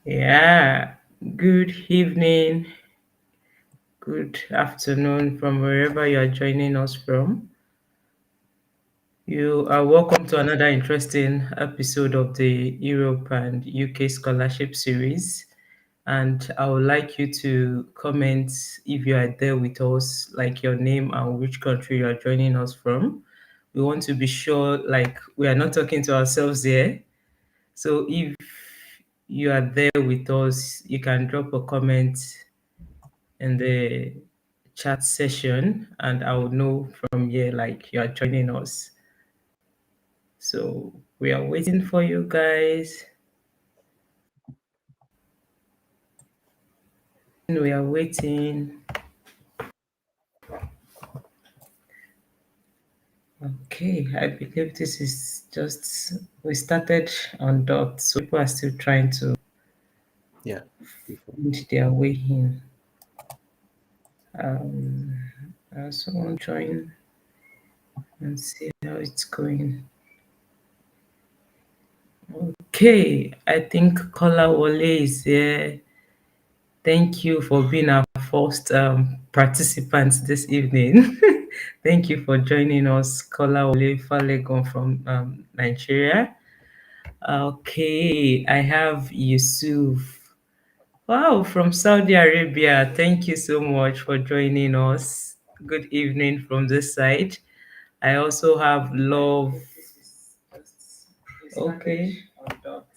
Yeah, good evening, good afternoon from wherever you are joining us from. You are welcome to another interesting episode of the Europe and UK Scholarship Series. And I would like you to comment if you are there with us, like your name and which country you are joining us from. We want to be sure, like, we are not talking to ourselves here. So if you are there with us, you can drop a comment in the chat session and I will know from here like you are joining us. So we are waiting for you guys. We are waiting. Okay, I believe this is just we started on dot, so people are still trying to Yeah. Before. find their way in. Someone join and see how it's going. Okay, I think Kola Wole is here. Thank you for being our first participant this evening. Thank you for joining us, Kola Wole Falegon from Nigeria. Okay, I have Yusuf. Wow, from Saudi Arabia. Thank you so much for joining us. Good evening from this side. I also have Love. Okay,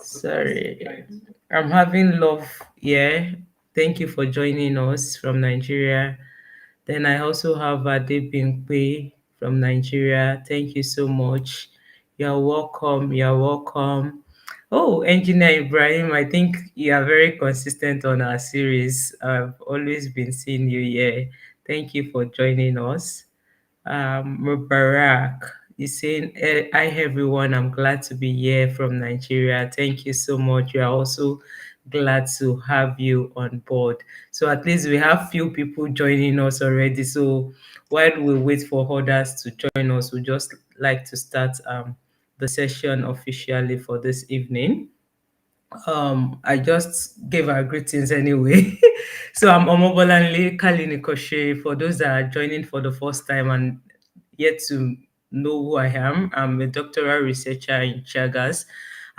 sorry. I'm having Love. Yeah, thank you for joining us from Nigeria. Then I also have Adebimpe from Nigeria. Thank you so much. You're welcome. You're welcome. Oh, Engineer Ibrahim, I think you are very consistent on our series. I've always been seeing you here. Thank you for joining us. Mubarak is saying, Hi everyone, I'm glad to be here from Nigeria. Thank you so much. We are also glad to have you on board. So at least we have few people joining us already. So while we wait for others to join us, we just like to start the session officially for this evening. I just gave our greetings anyway. So I'm Omobolanle Kalinikoshe. For those that are joining for the first time and yet to know who I am, I'm a doctoral researcher in Chagas,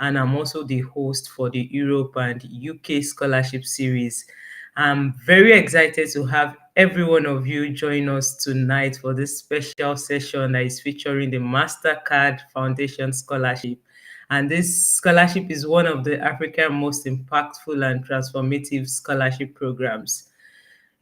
and I'm also the host for the Europe and UK Scholarship Series. I'm very excited to have every one of you join us tonight for this special session that is featuring the Mastercard Foundation Scholarship. And this scholarship is one of the African most impactful and transformative scholarship programs.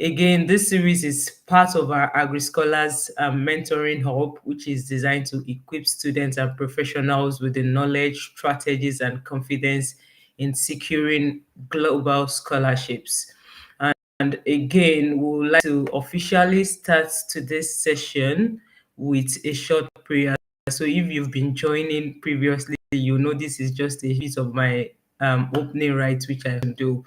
Again, this series is part of our AgriScholars Mentoring Hub, which is designed to equip students and professionals with the knowledge, strategies, and confidence in securing global scholarships. And again, we would like to officially start today's session with a short prayer. So if you've been joining previously, you know this is just a bit of my opening rights, which I can do.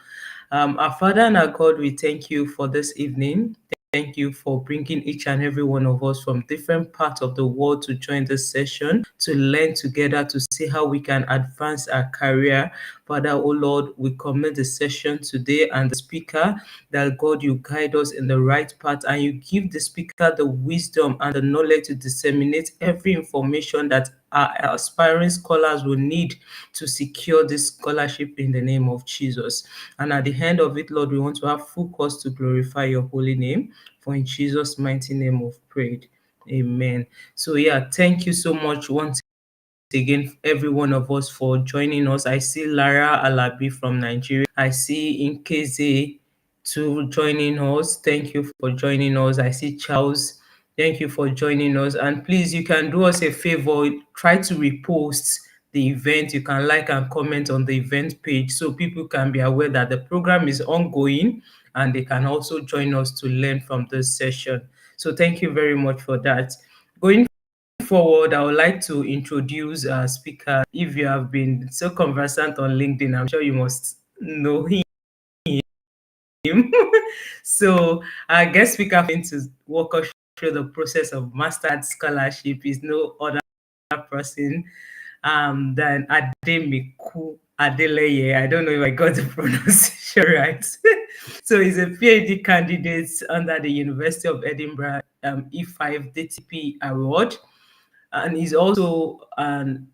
Our Father and our God, we thank you for this evening. Thank you for bringing each and every one of us from different parts of the world to join this session, to learn together, to see how we can advance our career. Father, oh Lord, we commit the session today and the speaker, that God, you guide us in the right path and you give the speaker the wisdom and the knowledge to disseminate every information that our aspiring scholars will need to secure this scholarship in the name of Jesus. And at the end of it, Lord, we want to have full cause to glorify your holy name. For in Jesus' mighty name we've prayed. Amen. So yeah, thank you so much once again, every one of us for joining us. I see Lara Alabi from Nigeria. I see Nkeze to joining us. Thank you for joining us. I see Charles. Thank you for joining us. And please, you can do us a favor. Try to repost the event. You can like and comment on the event page so people can be aware that the program is ongoing and they can also join us to learn from this session. So thank you very much for that. Going forward, I would like to introduce our speaker. If you have been so conversant on LinkedIn, I'm sure you must know him. So our guest speaker going to walk us through the process of Mastercard Scholarship is no other person than Ademiku Adeleye. I don't know if I got the pronunciation right. So he's a PhD candidate under the University of Edinburgh E5 DTP Award, and he's also an,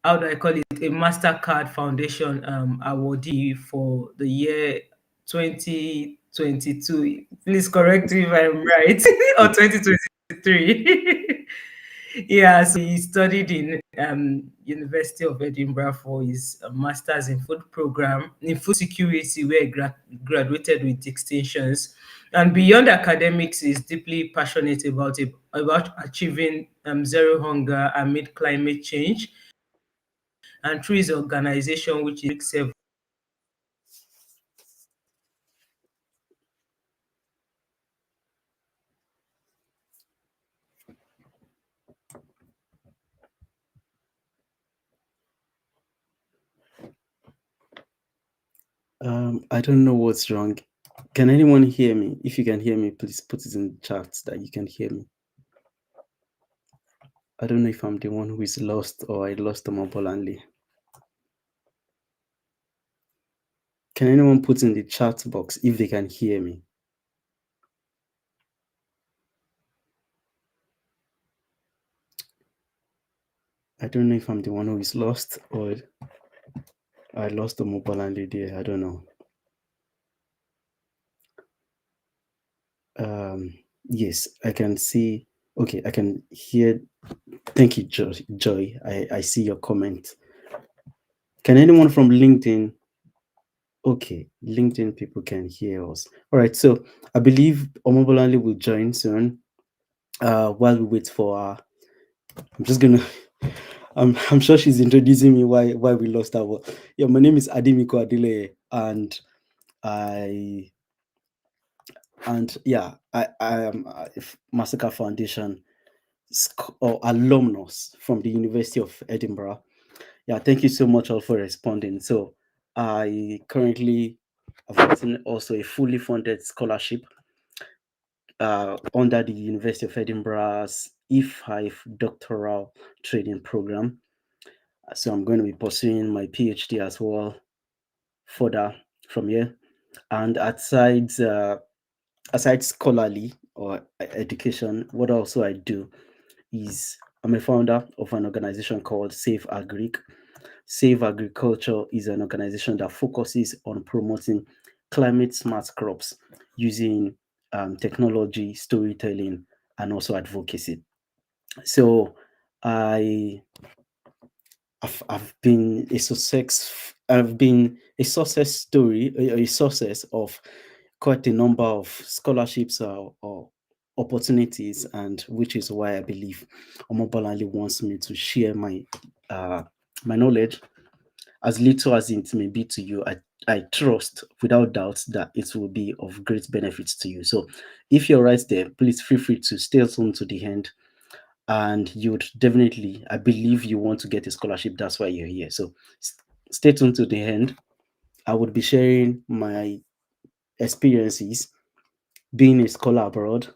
how do I call it, a Mastercard Foundation awardee for the year 2022. Please correct me if I'm right, or 2023. Yeah, so he studied in University of Edinburgh for his masters in food program in food security, where he graduated with distinctions. And beyond academics, he's deeply passionate about achieving zero hunger amid climate change. And through his organization, which is I don't know what's wrong. Can anyone hear me? If you can hear me, please put it in the chat that you can hear me. I don't know if I'm the one who is lost or I lost the mobile only. Can anyone put in the chat box if they can hear me? I don't know if I'm the one who is lost or I lost the mobile only there. I don't know. Yes, I can see. Okay, I can hear. Thank you, Joy. I see your comment. Can anyone from LinkedIn? Okay, LinkedIn people can hear us. All right, so I believe Omobolani will join soon. While we wait for her, I'm just gonna. I'm sure she's introducing me why we lost her. Well, yeah, my name is Adimiko Adile, and I yeah, I am a Mastercard Foundation or alumnus from the University of Edinburgh. Yeah, thank you so much all for responding. So I currently have gotten also a fully funded scholarship under the University of Edinburgh's E5 doctoral training program. So I'm going to be pursuing my PhD as well further from here. And aside scholarly or education, what also I do is I'm a founder of an organization called Save Agric. Save Agriculture is an organization that focuses on promoting climate smart crops using technology, storytelling, and also advocacy. So I I've been a success. I've been a success story, a success of quite a number of scholarships or opportunities, and which is why I believe Omobalali wants me to share uh, my knowledge, as little as it may be to you. I trust without doubt that it will be of great benefits to you. So if you're right there, please feel free to stay tuned to the end, and you would definitely, I believe you want to get a scholarship. That's why you're here. So stay tuned to the end. I would be sharing my experiences being a scholar abroad.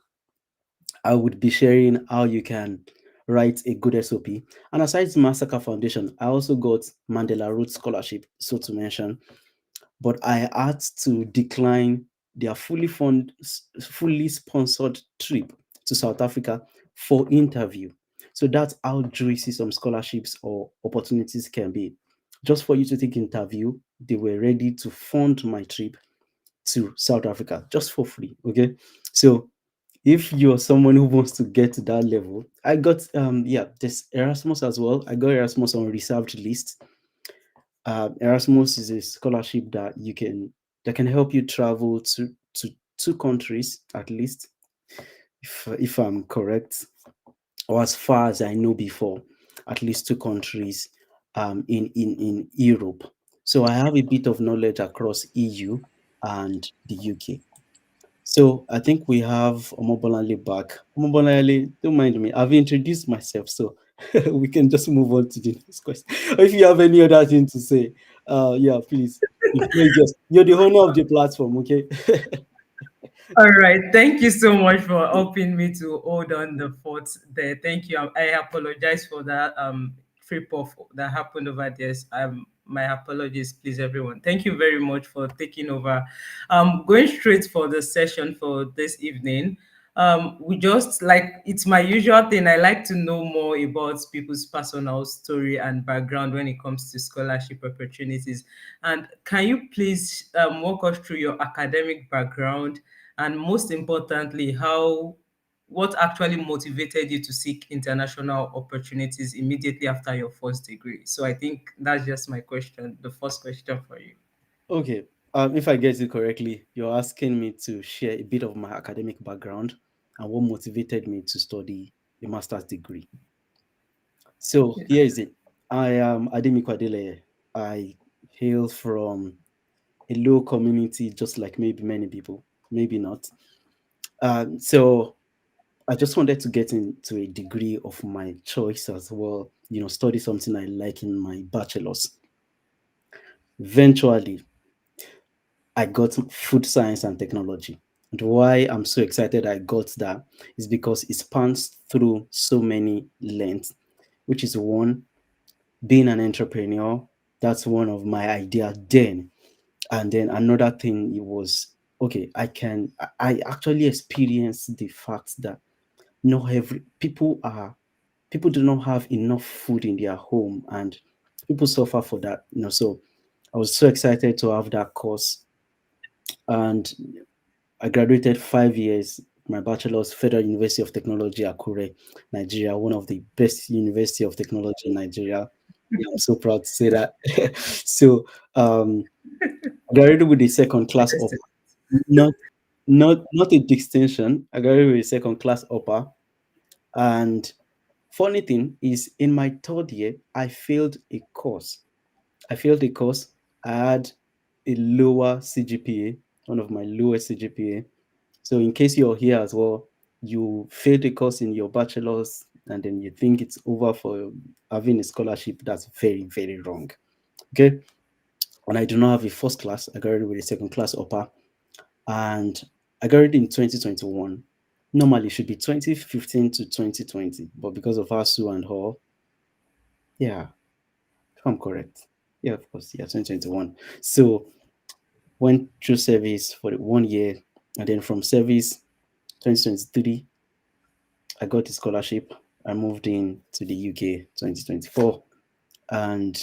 I would be sharing how you can write a good SOP. And aside Mastercard Foundation, I also got Mandela Road Scholarship, so to mention, but I had to decline their fully sponsored trip to South Africa for interview. So that's how juicy some scholarships or opportunities can be. Just for you to take interview, they were ready to fund my trip to South Africa just for free. Okay, so if you're someone who wants to get to that level, I got there's Erasmus as well. I got Erasmus on reserved list. Erasmus is a scholarship that can help you travel to two countries at least, if I'm correct, or as far as I know before, at least two countries in Europe. So I have a bit of knowledge across EU and the UK. So I think we have Omobolale back. Omobolale, don't mind me. I've introduced myself, so we can just move on to the next question. If you have any other thing to say, yeah, please. You're the owner of the platform, okay? all right. Thank you so much for helping me to hold on the fort there. Thank you. I apologize for that trip off that happened over there. My apologies, please, everyone. Thank you very much for taking over. Going straight for the session for this evening. We just like it's my usual thing. I like to know more about people's personal story and background when it comes to scholarship opportunities. And can you please walk us through your academic background and most importantly, how what actually motivated you to seek international opportunities immediately after your first degree? So I think that's just my question, the first question for you. Okay. If I get it correctly, you're asking me to share a bit of my academic background and what motivated me to study a master's degree. So Yeah. here is it. I am Ademi Kwadele. I hail from a low community, just like maybe many people, maybe not. So I just wanted to get into a degree of my choice as well, study something I like in my bachelor's. Eventually, I got food science and technology. And why I'm so excited I got that is because it spans through so many lengths, which is one, being an entrepreneur. That's one of my idea then. And then another thing it was okay, I actually experienced the fact that not every people do not have enough food in their home and people suffer for that. So I was so excited to have that course, and I graduated 5 years. My bachelor's, Federal University of Technology, Akure, Nigeria, one of the best university of technology in Nigeria. Yeah, I'm so proud to say that. So I graduated with a second class upper, not not a distinction. I graduated with a second class upper, and funny thing is, in my third year, I failed a course. I failed a course. I had a lower CGPA, one of my lowest CGPA. So in case you're here as well, you failed a course in your bachelor's and then you think it's over for having a scholarship, that's very, very wrong. Okay. And I do not have a first class. I graduated with a second class upper, and I graduated in 2021. Normally it should be 2015 to 2020, but because of ASU and all, yeah, if I'm correct. Yeah, of course, yeah, 2021. So went through service for the 1 year, and then from service 2023 I got a scholarship. I moved in to the UK 2024, and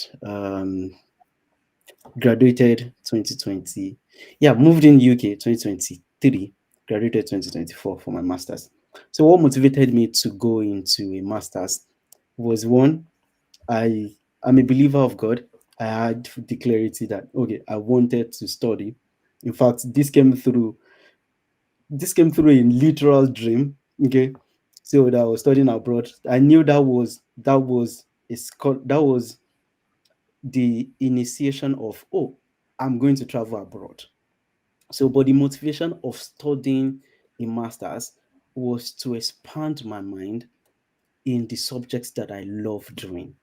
graduated 2020. Yeah, moved in UK 2023, graduated 2024 for my masters. So what motivated me to go into a masters was one, I'm a believer of God. I had the clarity that okay, I wanted to study. In fact, this came through a literal dream. Okay, so that I was studying abroad. I knew that was the initiation of, oh, I'm going to travel abroad. So, but the motivation of studying a master's was to expand my mind in the subjects that I love doing.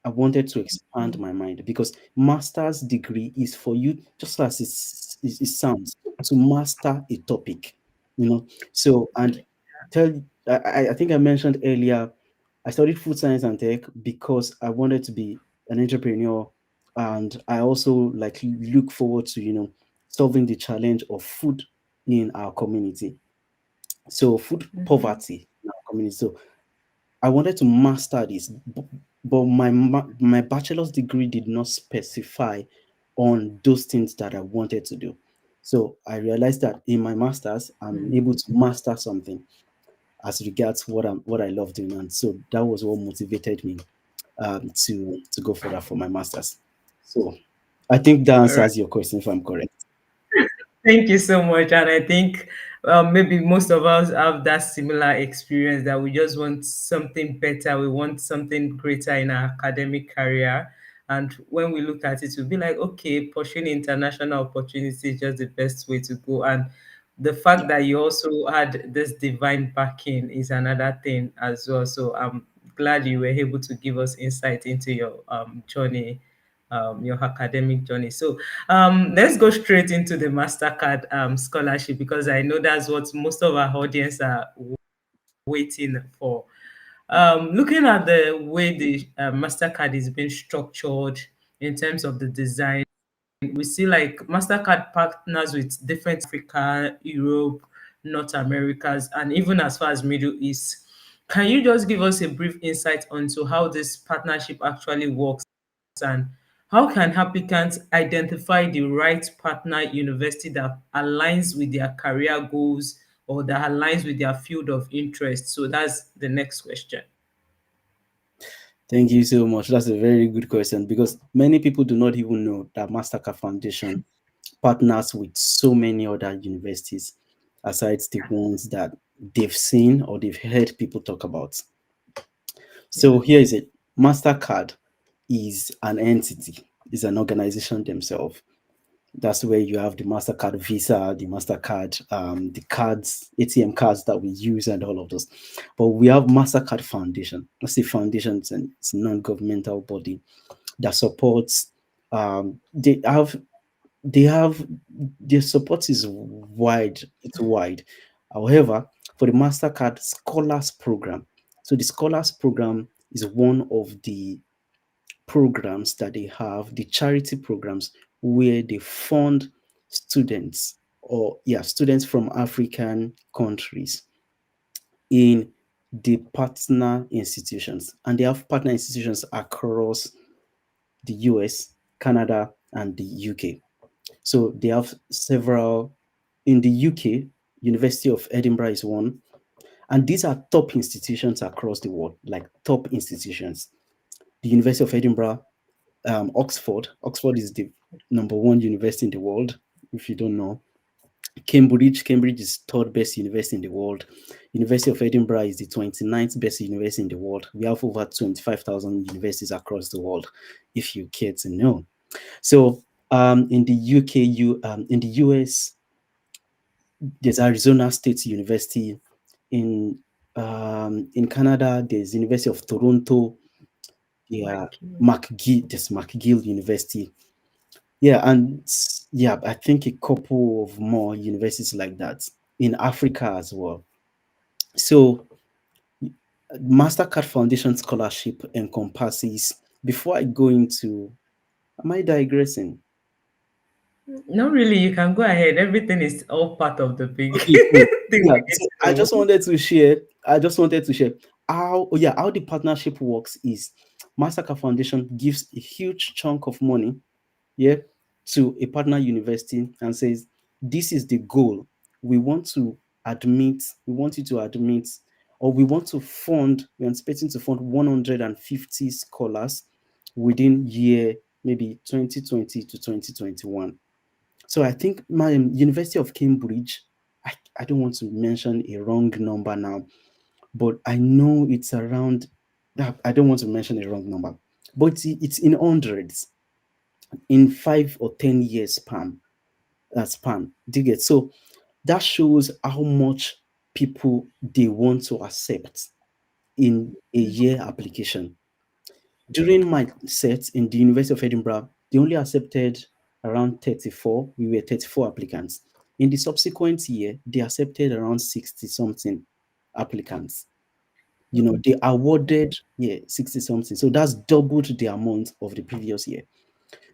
I wanted to expand my mind because master's degree is for you, just as it sounds, to master a topic, you know. So, and tell, I think I mentioned earlier, I studied food science and tech because I wanted to be an entrepreneur, and I also like look forward to solving the challenge of food in our community. So, food Mhm. poverty in our community. So, I wanted to master this, but my bachelor's degree did not specify on those things that I wanted to do. So I realized that in my masters, I'm Mm. able to master something as regards what I love doing, and so that was what motivated me to go for that for my masters. So I think that All right. answers your question, if I'm correct. Thank you so much. And I think maybe most of us have that similar experience that we just want something better. We want something greater in our academic career. And when we look at it, we'll be like, okay, pursuing international opportunity is just the best way to go. And the fact Yeah. that you also had this divine backing is another thing as well. So I'm glad you were able to give us insight into your journey, your academic journey. So let's go straight into the Mastercard scholarship because I know that's what most of our audience are waiting for. Looking at the way the Mastercard is being structured, in terms of the design. We see like Mastercard partners with different Africa, Europe, North Americas, and even as far as Middle East. Can you just give us a brief insight onto how this partnership actually works, and how can applicants identify the right partner university that aligns with their career goals or that aligns with their field of interest? So that's the next question. Thank you so much. That's a very good question because many people do not even know that Mastercard Foundation partners with so many other universities aside the ones that they've seen or they've heard people talk about. Yeah. So here is it. Mastercard is an entity, is an organization themselves. That's where you have the Mastercard Visa, the Mastercard, the cards, ATM cards that we use, and all of those. But we have Mastercard Foundation. That's a foundation; it's a non-governmental body that supports. They have their support is wide. It's wide. However, for the Mastercard Scholars Program, so the Scholars Program is one of the programs that they have, the charity programs where they fund students or yeah, students from African countries in the partner institutions. And they have partner institutions across the US, Canada, and the UK. So they have several in the UK, University of Edinburgh is one. And these are top institutions across the world, like top institutions. The University of Edinburgh, Oxford. Oxford is the number one university in the world, if you don't know. Cambridge is third best university in the world. University of Edinburgh is the 29th best university in the world. We have over 25,000 universities across the world, if you care to know. So in the UK, in the US, there's Arizona State University. In Canada, there's University of Toronto. Yeah, Okay. There's McGill University. Yeah, and yeah, I think a couple of more universities like that in Africa as well. So, Mastercard Foundation Scholarship encompasses. Before I go into, am I digressing? No, really, you can go ahead. Everything is all part of the big Okay, cool. thing Yeah, we need so to I just know. wanted to share. I just wanted to share how, oh yeah, how the partnership works is Mastercard Foundation gives a huge chunk of money, yeah, to a partner university and says, this is the goal. We want to we want you to admit, or we want to fund, we're expecting to fund 150 scholars within year maybe 2020 to 2021. So I think my University of Cambridge, I don't want to mention a wrong number now, but I know it's around, I don't want to mention a wrong number, but it's in hundreds in 5 or 10 years span. Do you get? So that shows how much people they want to accept in a year application. During my set in the University of Edinburgh, they only accepted around 34. We were 34 applicants. In the subsequent year, they accepted around 60 something applicants. They awarded, yeah, 60 something. So that's doubled the amount of the previous year.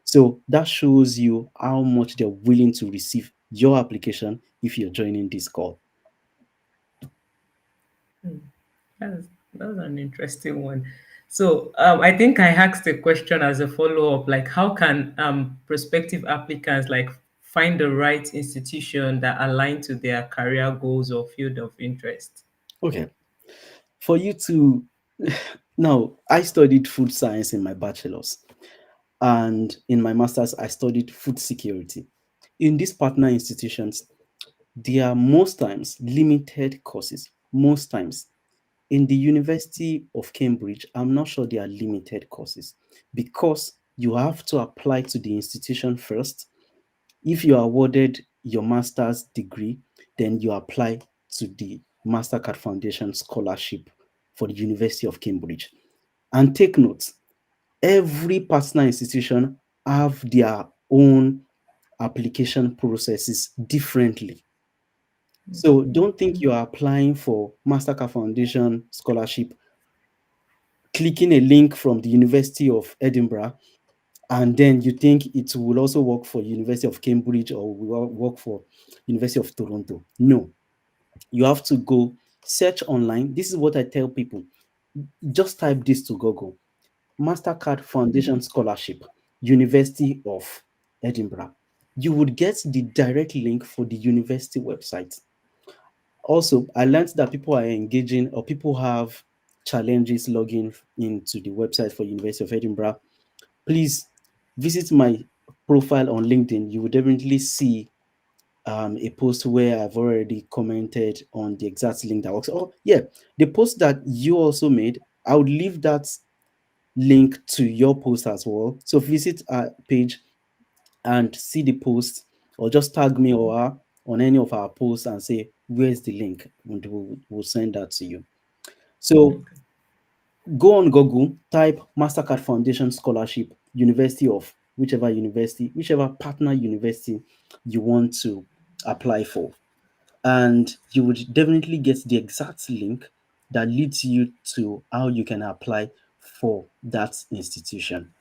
So that shows you how much they're willing to receive your application if you're joining this call. Hmm. That's an interesting one. So I think I asked a question as a follow-up, like how can prospective applicants like find the right institution that align to their career goals or field of interest? Okay. For you to now, I studied food science in my bachelor's, and in my master's, I studied food security. In these partner institutions, there are most times limited courses. Most times, in the University of Cambridge, I'm not sure there are limited courses because you have to apply to the institution first. If you are awarded your master's degree, then you apply to the Mastercard Foundation Scholarship for the University of Cambridge. And take note, every partner institution have their own application processes differently. So don't think you are applying for Mastercard Foundation Scholarship, clicking a link from the University of Edinburgh, and then you think it will also work for University of Cambridge or will work for University of Toronto. No, you have to go search online. This is what I tell people. Just type this to Google: Mastercard Foundation Scholarship, University of Edinburgh. You would get the direct link for the university website. Also, I learned that people are engaging or people have challenges logging into the website for University of Edinburgh. Please visit my profile on LinkedIn. You will definitely see a post where I've already commented on the exact link that works. Oh, yeah, the post that you also made, I would leave that link to your post as well. So visit our page and see the post, or just tag me or her on any of our posts and say, where's the link? And we'll send that to you. So Okay. go on Google, type Mastercard Foundation Scholarship, University of whichever university, whichever partner university you want to apply for. And you would definitely get the exact link that leads you to how you can apply for that institution.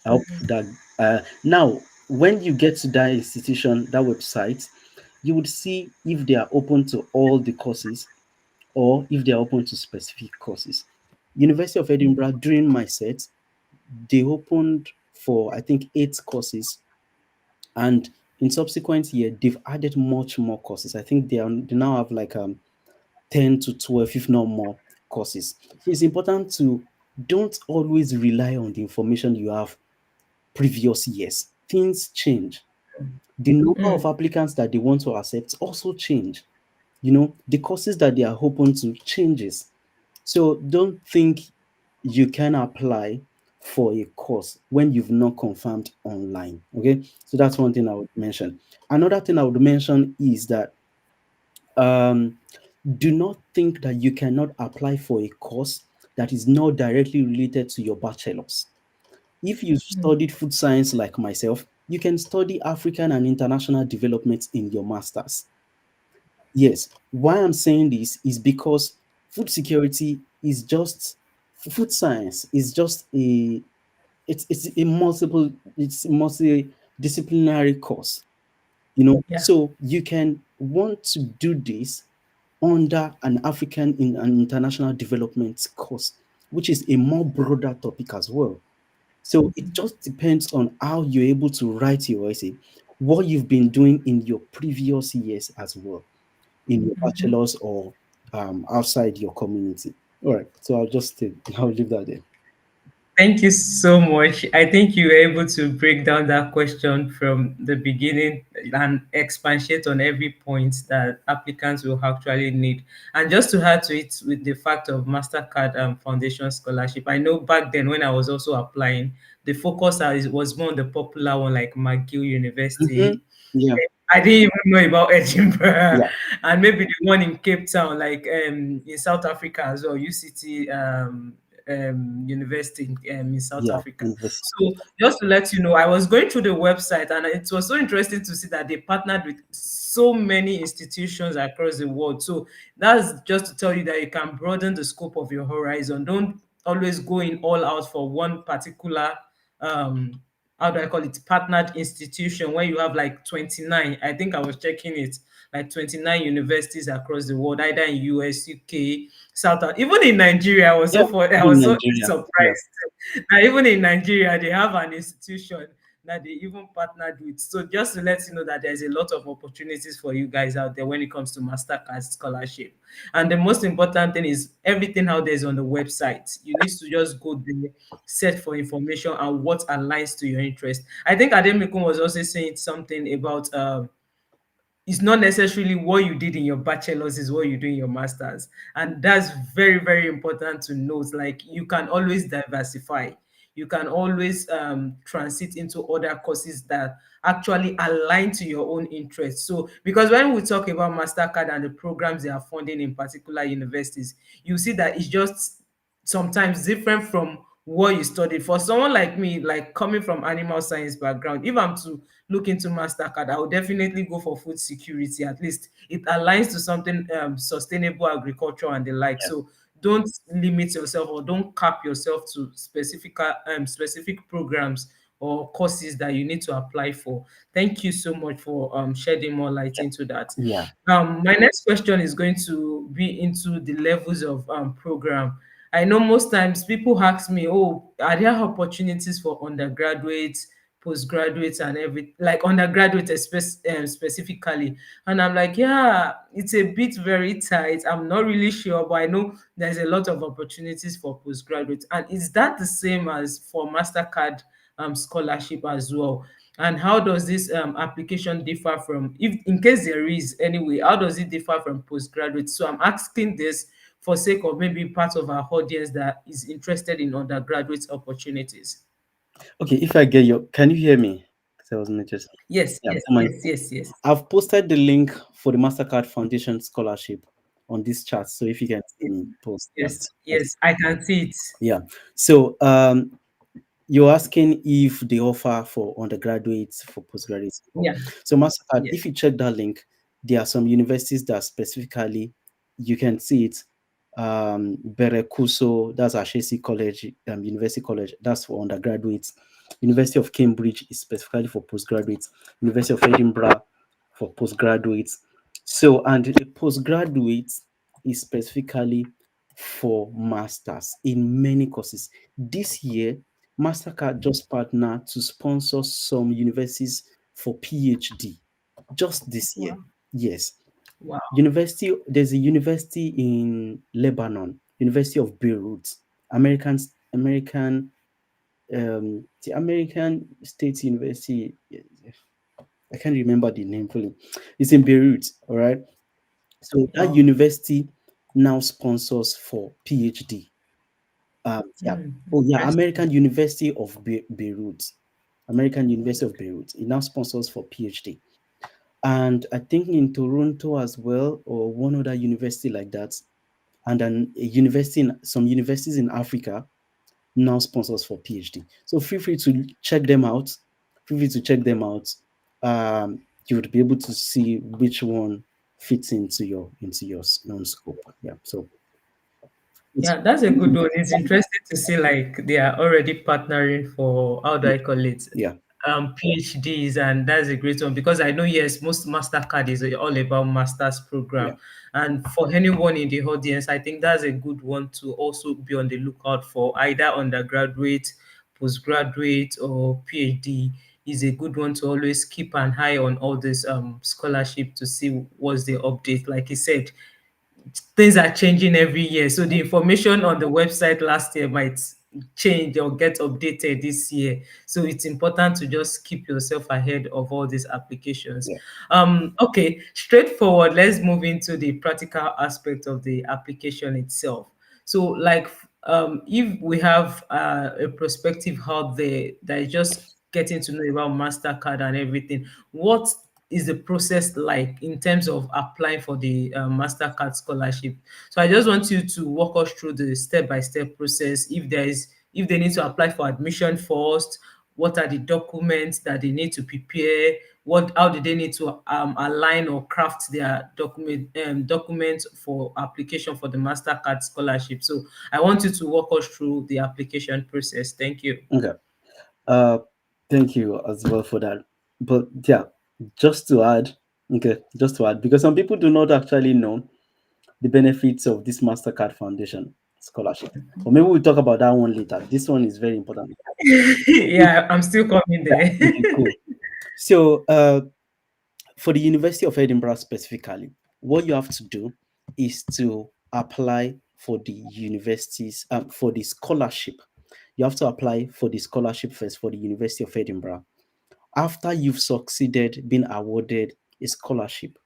I hope that now, when you get to that institution, that website, you would see if they are open to all the courses or if they are open to specific courses. University of Edinburgh, during my set, they opened for I think 8 courses, and in subsequent year they've added much more courses. I think they now have like 10 to 12, if not more, courses. So it's important to don't always rely on the information you have previous years. Things change. The number of Mm. applicants that they want to accept also change. You know, the courses that they are open to changes. So don't think you can apply for a course when you've not confirmed online. Okay. So that's one thing I would mention. Another thing I would mention is that um, do not think that you cannot apply for a course that is not directly related to your bachelor's. If you studied food science like myself, you can study African and international development in your master's. Yes, why I'm saying this is because food security is just food science is just a it's a multiple it's a multidisciplinary course, you know. Yeah. So you can want to do this under an African in an international development course, which is a more broader topic as well. So it just depends on how you're able to write your essay, what you've been doing in your previous years as well, in your bachelor's or outside your community. All right. So I'll leave that there. Thank you so much. I think you were able to break down that question from the beginning and expatiate on every point that applicants will actually need. And just to add to it with the fact of Mastercard Foundation Scholarship, I know back then when I was also applying, the focus was more on the popular one like McGill Hmm. University. Yeah. I didn't even know about Edinburgh, Yeah. and maybe the one in Cape Town, like in South Africa as well, UCT University in South Yeah. Africa. University. So just to let you know, I was going through the website, and it was so interesting to see that they partnered with so many institutions across the world. So that's just to tell you that you can broaden the scope of your horizon. Don't always go in all out for one particular um how do I call it, partnered institution where you have like 29. I think I was checking it, like 29 universities across the world, either in US, UK, even in Nigeria. Yeah. I In was so Nigeria. Yeah. surprised. Now, even in Nigeria, they have an institution that they even partnered with. So just to let you know that there's a lot of opportunities for you guys out there when it comes to Mastercard scholarship. And the most important thing is everything out there is on the website. You need to just go there, search for information and what aligns to your interest. I think Ademikun was also saying something about it's not necessarily what you did in your bachelor's is what you do in your master's, and that's very very important to note. Like you can always diversify, you can always transit into other courses that actually align to your own interests. So because when we talk about Mastercard and the programs they are funding in particular universities, you see that it's just sometimes different from what you studied. For someone like me, like coming from animal science background, if I'm to look into Mastercard, I would definitely go for food security. At least it aligns to something sustainable agriculture and the like. Yeah. So don't limit yourself or don't cap yourself to specific programs or courses that you need to apply for. Thank you so much for shedding more light into that. Yeah. My next question is going to be into the levels of program. I know most times people ask me, "Oh, are there opportunities for undergraduates, postgraduates, and every like undergraduates specifically?" And I'm like, "Yeah, it's a bit very tight. I'm not really sure, but I know there's a lot of opportunities for postgraduates." And is that the same as for Mastercard scholarship as well? And how does this application differ from, if in case there is anyway, how does it differ from postgraduate? So I'm asking this for sake of maybe part of our audience that is interested in undergraduate opportunities. Okay, if I get your, can you hear me? Because I wasn't just, Yes, yeah, yes, don't mind. yes, yes, yes, I've posted the link for the Mastercard Foundation Scholarship on this chat. So if you can see yes, me post, yeah, yes, yes, I can see it. yeah. So you're asking if they offer for undergraduates, for postgraduates. Yeah, So Mastercard, yeah, if you check that link, there are some universities that specifically, you can see it. Berekuso, that's Ashesi College, University College, that's for undergraduates. University of Cambridge is specifically for postgraduates. University of Edinburgh for postgraduates. So, and the postgraduates is specifically for masters in many courses. This year, Mastercard just partnered to sponsor some universities for PhD. Just this year, wow, yes. wow, University, there's a university in Lebanon, University of Beirut, American, the American State University. I can't remember the name fully. It's in Beirut, all right. So that wow. university now sponsors for PhD. Yeah. Hmm, Oh yeah, interesting. American University of Beirut. American University of Beirut. It now sponsors for PhD. And I think in Toronto as well, or one other university like that, and then a university in some universities in Africa now sponsors for PhD. So feel free to check them out. Feel free to check them out. You would be able to see which one fits into your own scope. Yeah. So it's Yeah, that's a good one. It's interesting to see like they are already partnering for, how do I call it, yeah, PhDs, and that's a great one because I know yes, most Mastercard is all about masters yeah, program, and for anyone in the audience, I think that's a good one to also be on the lookout for, either undergraduate, postgraduate, or PhD. Is a good one to always keep an eye on all this scholarship to see what's the update. Like you said, things are changing every year. So the information on the website last year might change or get updated this year. So it's important to just keep yourself ahead of all these applications. yeah. Okay, straightforward. Let's move into the practical aspect of the application itself. So, like, if we have a prospective out there that is just getting to know about Mastercard and everything, what is the process like in terms of applying for the Mastercard scholarship? So I just want you to walk us through the step-by-step process. If they need to apply for admission first, what are the documents that they need to prepare? How do they need to align or craft their documents for application for the Mastercard scholarship? So I want you to walk us through the application process. Thank you. Okay. Uh, thank you as well for that. But yeah, just to add, okay, just to add, because some people do not actually know the benefits of this Mastercard Foundation Scholarship. Or maybe we'll talk about that one later. This one is very important. Yeah, I'm still coming there. Okay, cool. So, for the University of Edinburgh specifically, what you have to do is to apply for the universities, for the scholarship. You have to apply for the scholarship first for the University of Edinburgh. After you've succeeded being awarded a scholarship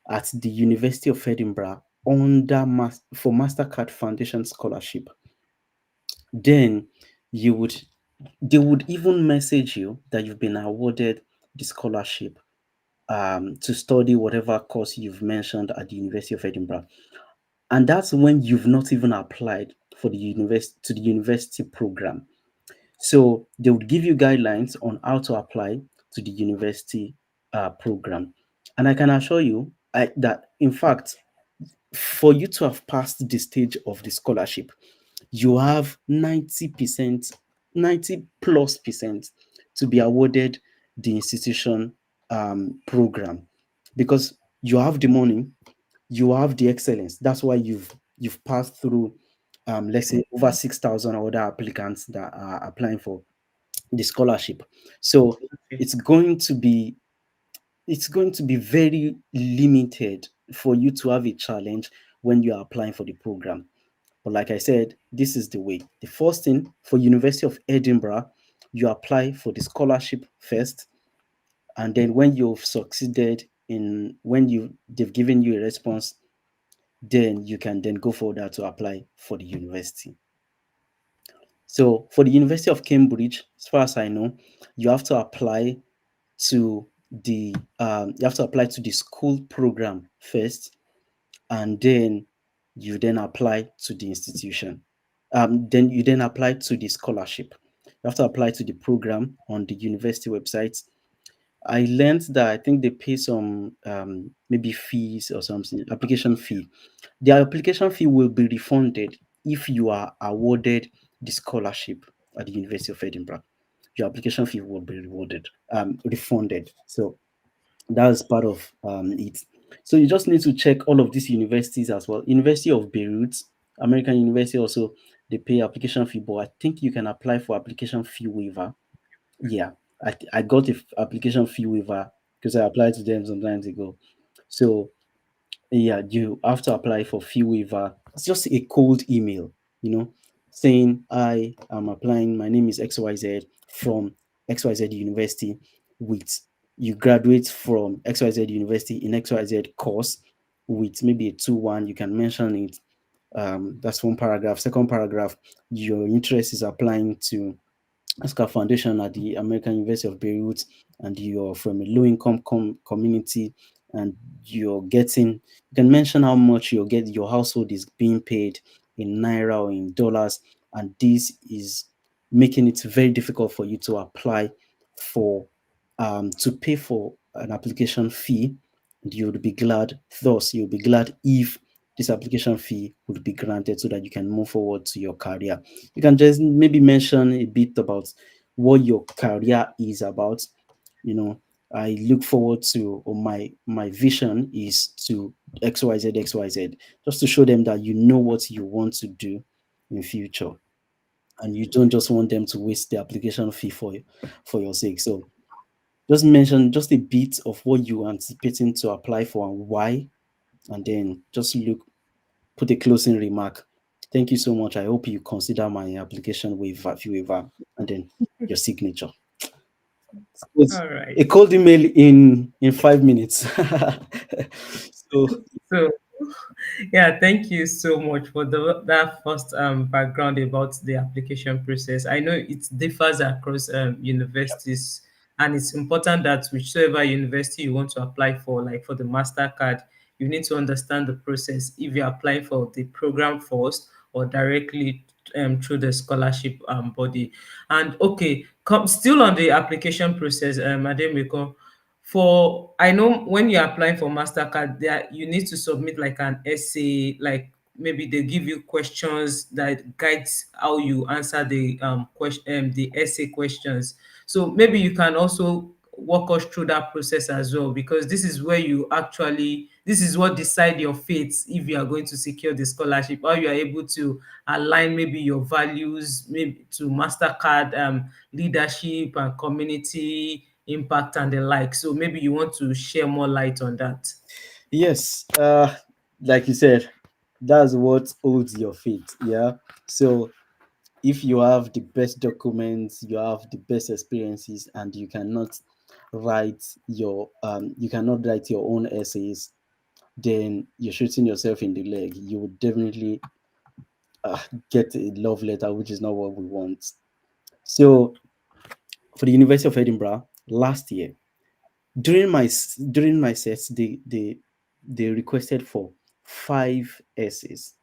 at the University of Edinburgh for Mastercard Foundation Scholarship, then you would they would even message you that you've been awarded the scholarship to study whatever course you've mentioned at the University of Edinburgh. And that's when you've not even applied for the university program. So they would give you guidelines on how to apply to the university program. And I can assure you that, in fact, for you to have passed the stage of the scholarship, you have 90%. 90 plus percent to be awarded the institution program, because you have the money, you have the excellence. That's why you've passed through, let's say, over 6,000 other applicants that are applying for the scholarship. So Okay. it's going to be it's going to be very limited for you to have a challenge when you are applying for the program. But like I said, this is the way. The first thing, for University of Edinburgh, you apply for the scholarship first, and then when you've succeeded in when you they've given you a response, then you can then go further to apply for the university. So for the University of Cambridge, as far as I know, you have to apply to you have to apply to the school program first, and then you then apply to the institution. Then you then apply to the scholarship. You have to apply to the program on the university website. I learned that I think they pay some maybe fees or something, application fee. The application fee will be refunded if you are awarded the scholarship at the University of Edinburgh. Your application fee will be refunded. So that's part of it. So you just need to check all of these universities as well. University of Beirut, American University also, they pay application fee, but I think you can apply for application fee waiver. Yeah, I got a application fee waiver because I applied to them some times ago. So yeah, you have to apply for fee waiver. It's just a cold email, you know, saying I am applying. My name is XYZ from XYZ University. With you graduate from XYZ University in XYZ course with maybe a 2-1. You can mention it. That's one paragraph. Second paragraph, your interest is applying to Mastercard Foundation at the American University of Beirut, and you're from a low income community, and you can mention how much your household is being paid in naira or in dollars, and this is making it very difficult for you to apply for to pay for an application fee. And you'll be glad if this application fee would be granted so that you can move forward to your career. You can just maybe mention a bit about what your career is about. You know, I look forward to, or my vision is to XYZ, just to show them that you know what you want to do in future, and you don't just want them to waste the application fee for your sake. So just mention just a bit of what you are anticipating to apply for and why, and then just put a closing remark. Thank you so much. I hope you consider my application waiver, fee waiver, and then your signature. It's All right. a cold email in 5 minutes. So So yeah, thank you so much for that first background about the application process. I know it differs across universities, and it's important that whichever university you want to apply for, like for the Mastercard, you need to understand the process if you're applying for the program first or directly through the scholarship body. And okay, still on the application process, Ademiko, for I know when you're applying for Mastercard, there you need to submit like an essay, like maybe they give you questions that guides how you answer the the essay questions. So maybe you can also walk us through that process as well, because this is what decide your fate if you are going to secure the scholarship, how you are able to align maybe your values maybe to Mastercard leadership and community impact and the like. So maybe you want to share more light on that. yes, like you said, that's what holds your feet. Yeah. So if you have the best documents, you have the best experiences, and you cannot write your own essays, then you're shooting yourself in the leg. You would definitely get a love letter, which is not what we want. So for the University of Edinburgh last year, during my sets, they requested for 5 essays,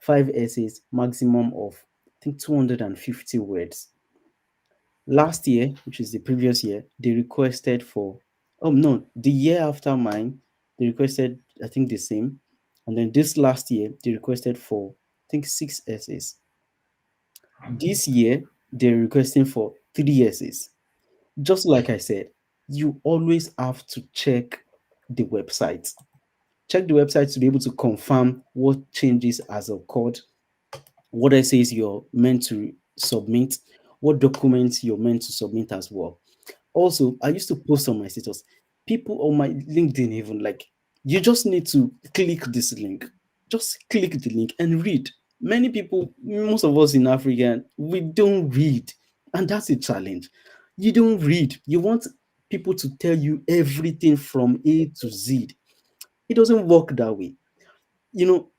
5 essays, maximum of I think 250 words. Last year, which is the previous year, they requested for, oh no, the year after mine, they requested, I think, the same. And then this last year, they requested for, I think, 6 essays. This year, they're requesting for 3 essays. Just like I said, you always have to check the website. Check the website to be able to confirm what changes has occurred, what essays you're meant to submit, what documents you're meant to submit as well. Also, I used to post on my status. People on my LinkedIn even like, you just need to click this link. Just click the link and read. Many people, most of us in Africa, we don't read, and that's a challenge. You don't read. You want people to tell you everything from A to Z. It doesn't work that way. You know,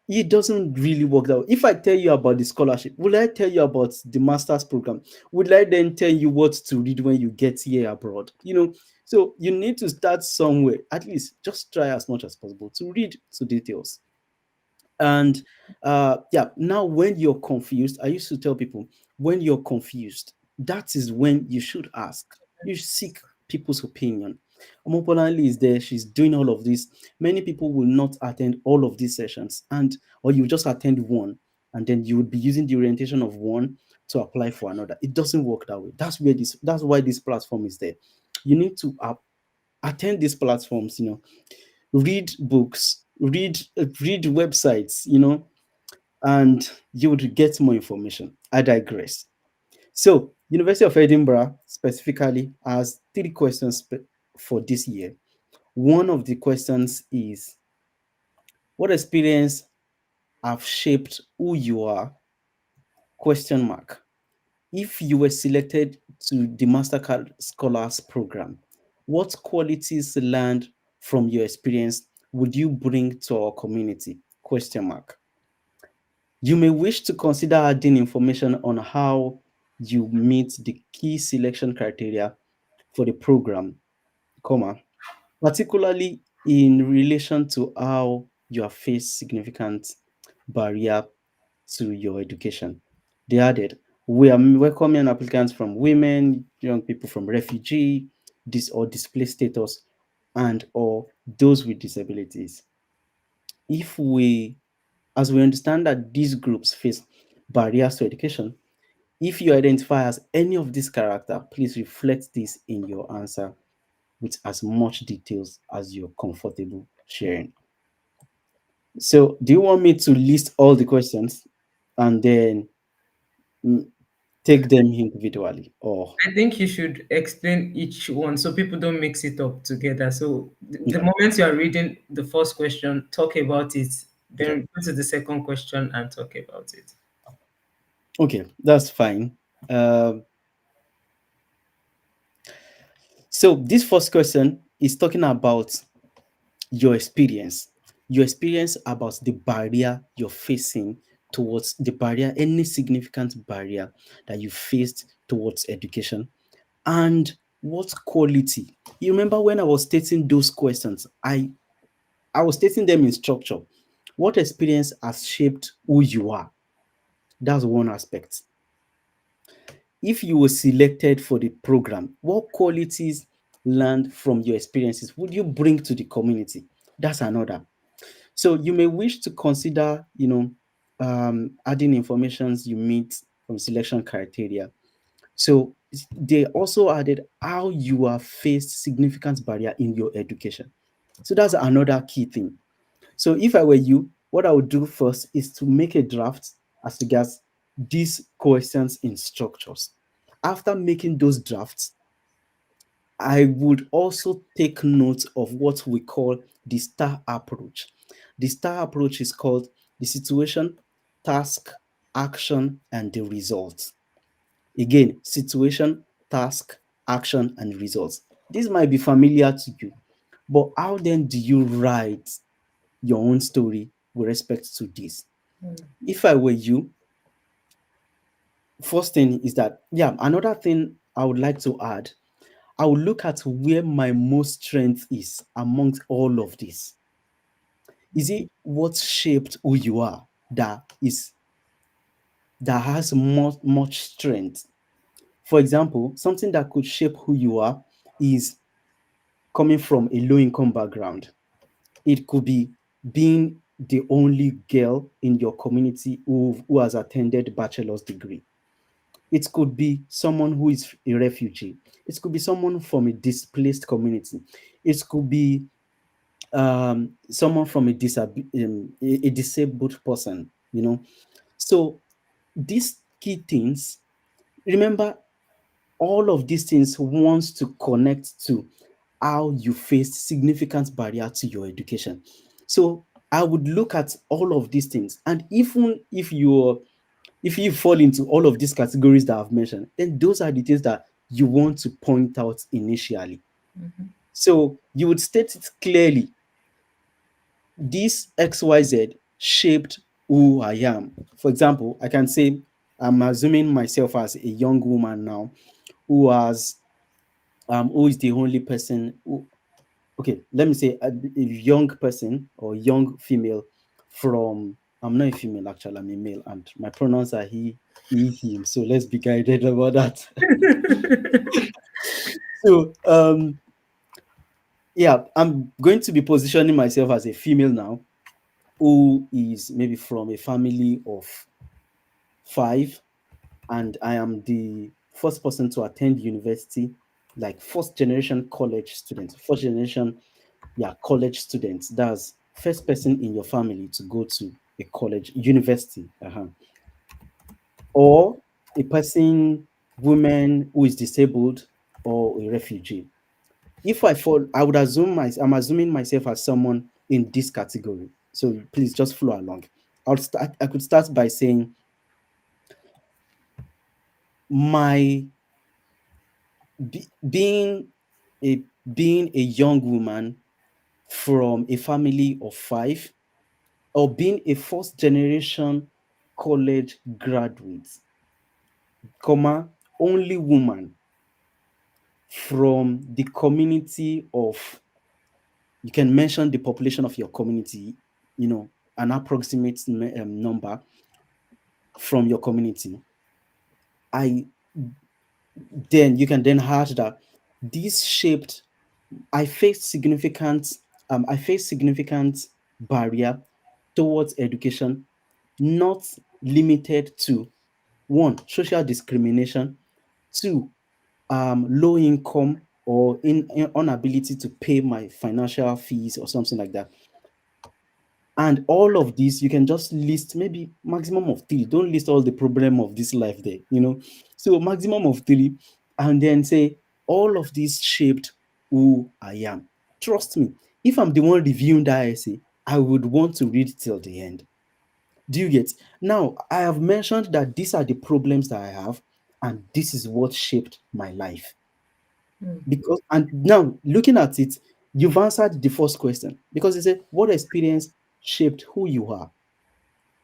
it doesn't really work that way. If I tell you about the scholarship, will I tell you about the master's program? Would I then tell you what to read when you get here abroad? So you need to start somewhere. At least just try as much as possible to read to details. And yeah, now when you're confused, I used to tell people, when you're confused, that is when you should ask. You should seek people's opinion. Omopolanli is there, she's doing all of this. Many people will not attend all of these sessions, and or you just attend one, and then you would be using the orientation of one to apply for another. It doesn't work that way. That's why this platform is there. You need to attend these platforms, read books, read websites, and you would get more information. I digress. So, University of Edinburgh specifically has 3 questions for this year. One of the questions is, what experience have shaped who you are? Question mark. If you were selected to the Mastercard Scholars Program, what qualities learned from your experience would you bring to our community? Question mark. You may wish to consider adding information on how you meet the key selection criteria for the program, comma, particularly in relation to how you have faced significant barrier to your education. They added, we are welcoming applicants from women, young people from refugee, or displaced status, and or those with disabilities. If we, as we understand that these groups face barriers to education, if you identify as any of these character, please reflect this in your answer with as much details as you're comfortable sharing. So, do you want me to list all the questions and then mm, take them individually, or I think you should explain each one so people don't mix it up together. So the okay, moment you are reading the first question, talk about it. okay, Then go to the second question and talk about it. okay, that's fine. Um, so this first question is talking about your experience about the barrier you're facing towards the barrier, any significant barrier that you faced towards education, and what quality. You remember when I was stating those questions, I was stating them in structure. What experience has shaped who you are? That's one aspect. If you were selected for the program, what qualities learned from your experiences would you bring to the community? That's another. So you may wish to consider, adding informations you meet from selection criteria. So they also added how you have faced significant barrier in your education. So that's another key thing. So if I were you, what I would do first is to make a draft as regards these questions in structures. After making those drafts, I would also take note of what we call the STAR approach. The STAR approach is called the situation, task, action, and the results. Again, situation, task, action, and results. This might be familiar to you, but how then do you write your own story with respect to this? If I were you, first thing is that, yeah, another thing I would like to add, I will look at where my most strength is amongst all of this. Is it what shaped who you are that has much strength? For example, something that could shape who you are is coming from a low income background. It could be being the only girl in your community who has attended bachelor's degree. It could be someone who is a refugee. It could be someone from a displaced community. It could be someone from a disabled person. So these key things, remember, all of these things wants to connect to how you faced significant barrier to your education. So I would look at all of these things, and even if you fall into all of these categories that I've mentioned, then those are the things that you want to point out initially. So you would state it clearly: this XYZ shaped who I am. For example, I can say I'm assuming myself as a young woman now who is the only person who, okay, let me say a young person or young female from, I'm not a female actually, I'm a male, and my pronouns are he, him. So let's be guided about that. So yeah, I'm going to be positioning myself as a female now, who is maybe from a family of five, and I am the first person to attend university, like first generation college student, first generation, yeah, college students. That's first person in your family to go to a college, university, or a person, woman who is disabled, or a refugee. If I fall, I would I'm assuming myself as someone in this category. So please just follow along. I could start by saying my being a young woman from a family of five, or being a first generation college graduate, comma, only woman from the community of, you can mention the population of your community, an approximate number from your community. I Then you can then add that this shaped, I faced significant I faced significant barrier towards education, not limited to: one, social discrimination; two, low income or inability to pay my financial fees or something like that. And all of this, you can just list maybe maximum of three. Don't list all the problem of this life there. So maximum of three, and then say all of this shaped who I am. Trust me, if I'm the one reviewing that essay, I would want to read till the end. Do you get? Now, I have mentioned that these are the problems that I have, and this is what shaped my life. Because, and now looking at it, you've answered the first question, because they say what experience shaped who you are.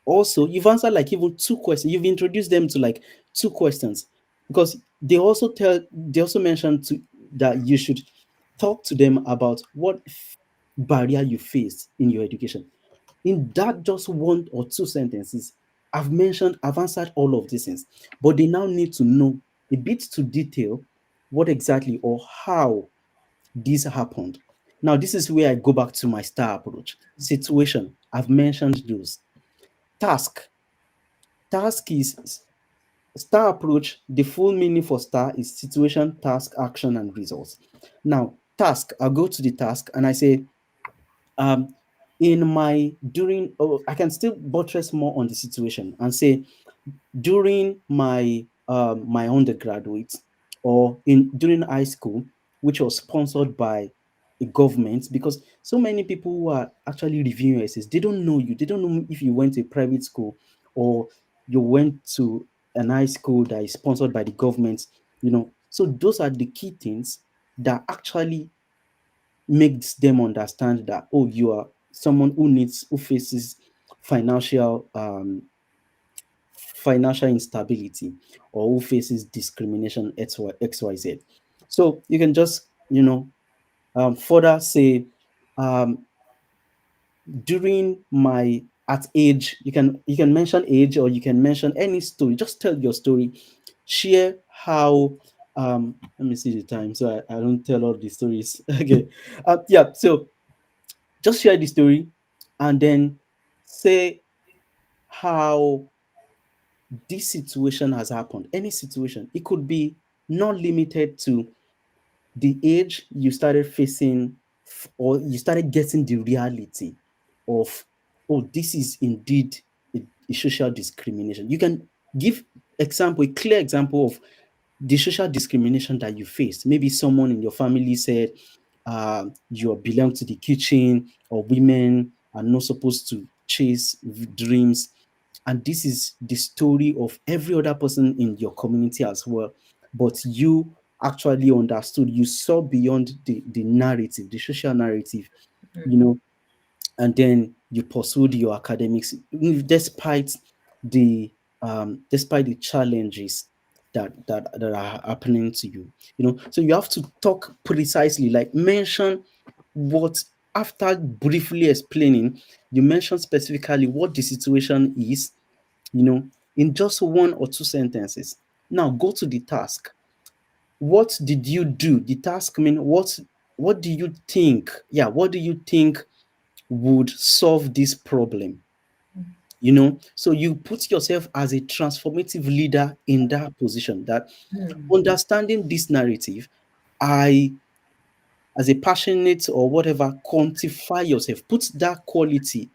Also, you've answered like even two questions. You've introduced them to like two questions, because they also mentioned that you should talk to them about what barrier you faced in your education. In that just one or two sentences, I've answered all of these things, but they now need to know a bit to detail what exactly or how this happened. Now, this is where I go back to my star approach. Situation, I've mentioned those. Task. Task is star approach. The full meaning for star is situation, task, action, and results. Now, task, I'll go to the task and I say, um, in my during, oh, I can still buttress more on the situation and say, during my undergraduate, or in during high school, which was sponsored by a government, because so many people who are actually reviewing essays, they don't know you. They don't know if you went to a private school or you went to an high school that is sponsored by the government. So those are the key things that actually makes them understand that, oh, you are someone who faces financial financial instability, or who faces discrimination XYZ. So you can just, further say, um, during my at age, you can mention age, or you can mention any story. Just tell your story. Share how, let me see the time so I don't tell all the stories. Okay. Yeah, so just share the story, and then say how this situation has happened. Any situation, it could be not limited to the age you started facing or you started getting the reality of, oh, this is indeed a social discrimination. You can give example, a clear example of the social discrimination that you faced. Maybe someone in your family said you belong to the kitchen, or women are not supposed to chase dreams. And this is the story of every other person in your community as well. But you actually understood, you saw beyond the narrative, the social narrative, you know, and then you pursued your academics despite the despite the challenges that are happening to you. So you have to talk precisely, like mention what, after briefly explaining, you mention specifically what the situation is, in just one or two sentences. Now go to the task. What did you do? The task mean what do you think? Yeah, what do you think would solve this problem? So you put yourself as a transformative leader in that position, that understanding this narrative, I, as a passionate or whatever, quantify yourself, put that quality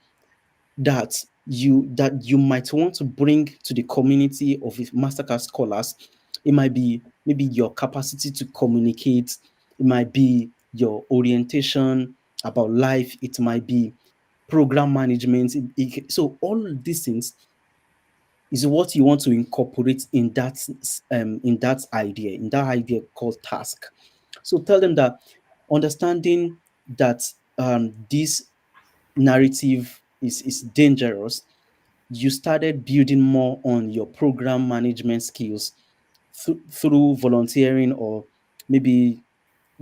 that you might want to bring to the community of Mastercard scholars. It might be maybe your capacity to communicate, it might be your orientation about life, it might be program management. So all of these things is what you want to incorporate in that idea called task. So tell them that understanding that this narrative is dangerous, you started building more on your program management skills through volunteering, or maybe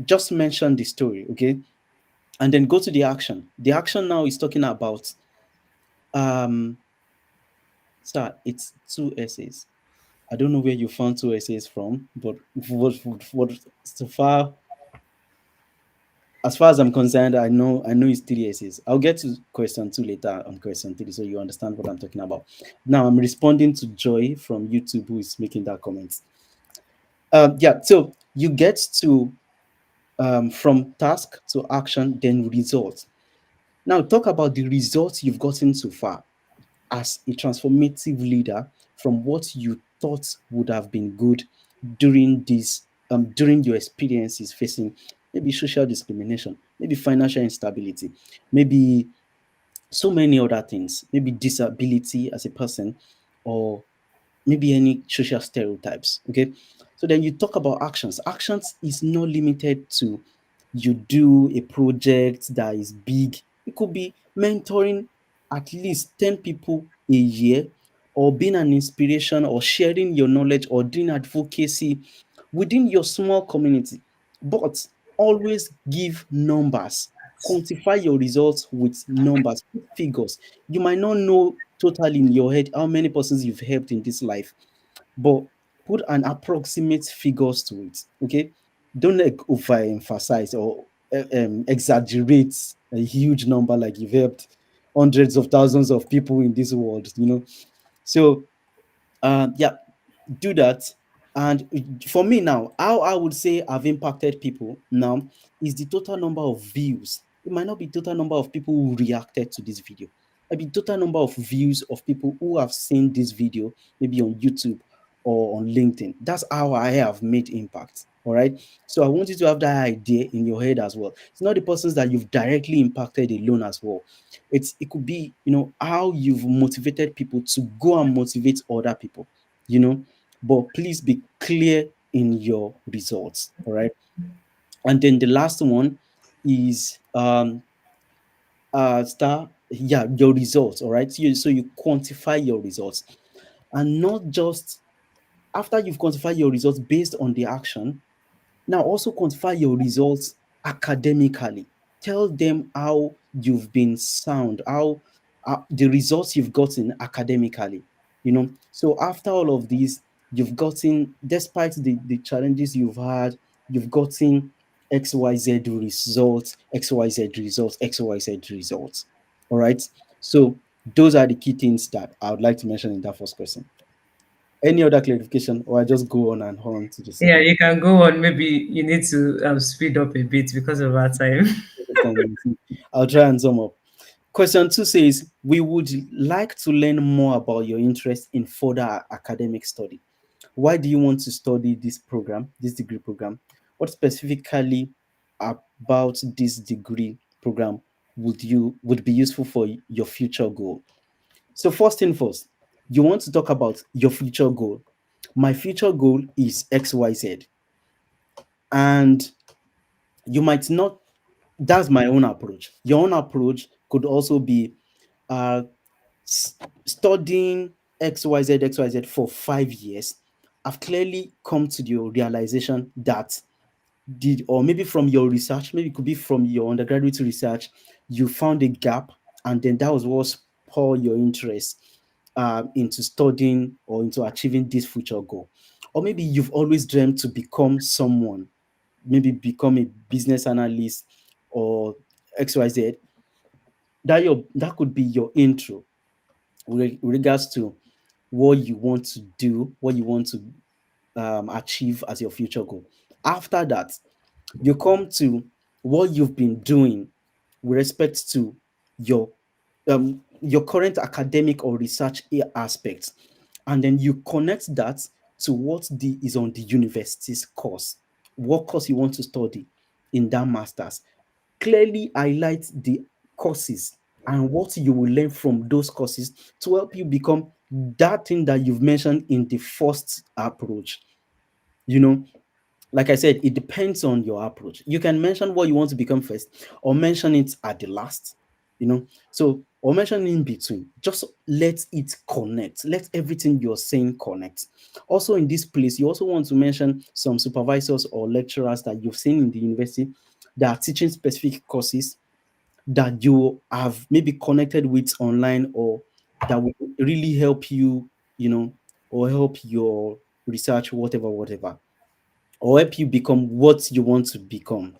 just mention the story, okay? And then go to the action. The action now is talking about um sir, it's two essays. I don't know where you found two essays from, but what so far, as far as I'm concerned, I know it's three essays. I'll get to question two later on question three, so you understand what I'm talking about. Now I'm responding to Joy from YouTube, who is making that comment. Yeah, so you get to from task to action, then result. Now talk about the results you've gotten so far as a transformative leader from what you thought would have been good during your experiences facing maybe social discrimination, maybe financial instability, maybe so many other things, maybe disability as a person, or maybe any social stereotypes. Okay. So then you talk about actions. Actions is not limited to you do a project that is big. It could be mentoring at least 10 people a year, or being an inspiration, or sharing your knowledge, or doing advocacy within your small community. But always give numbers. Quantify your results with numbers, with figures. You might not know totally in your head how many persons you've helped in this life, but put an approximate figures to it. Okay, don't like overemphasize or exaggerate a huge number like you've helped hundreds of thousands of people in this world. So yeah, do that. And for me now, how I would say I've impacted people now is the total number of views. It might not be total number of people who reacted to this video. It might be total number of views of people who have seen this video, maybe on YouTube or on LinkedIn. That's how I have made impact. All right. So I want you to have that idea in your head as well. It's not the persons that you've directly impacted alone as well. It could be, how you've motivated people to go and motivate other people, you know but please be clear in your results. All right. And then the last one is yeah, your results. All right. So you quantify your results, and not just after you've quantified your results based on the action. Now, also quantify your results academically. Tell them how you've been sound, how the results you've gotten academically. So after all of these, you've gotten, despite the challenges you've had, you've gotten XYZ results, XYZ results, XYZ results. All right. So those are the key things that I would like to mention in that first question. Any other clarification, or I just go on and on to the Yeah, second you can go on. Maybe you need to speed up a bit because of our time. question? I'll try and sum up. Question two says, we would like to learn more about your interest in further academic study. Why do you want to study this program, this degree program? What specifically about this degree program would be useful for your future goal? So first thing first, you want to talk about your future goal. My future goal is XYZ. And you might not, that's my own approach. Your own approach could also be uh, studying XYZ for 5 years. I've clearly come to the realization that did, or maybe from your research, maybe it could be from your undergraduate research, you found a gap, and then that was what spurred your interest into studying or into achieving this future goal. Or maybe you've always dreamed to become someone, maybe become a business analyst or XYZ. That could be your intro with regards to what you want to do, what you want to achieve as your future goal. After that, you come to what you've been doing with respect to your your current academic or research aspects, and then you connect that to what is on the university's course, what course you want to study in that master's. Clearly highlight the courses and what you will learn from those courses to help you become that thing that you've mentioned in the first approach. You know, like I said, it depends on your approach. You can mention what you want to become first, or mention it at the last, So, or mention in between. Just let it connect. Let everything you're saying connect. Also, in this place, you also want to mention some supervisors or lecturers that you've seen in the university that are teaching specific courses that you have maybe connected with online, or that will really help you, or help your research, whatever, or help you become what you want to become.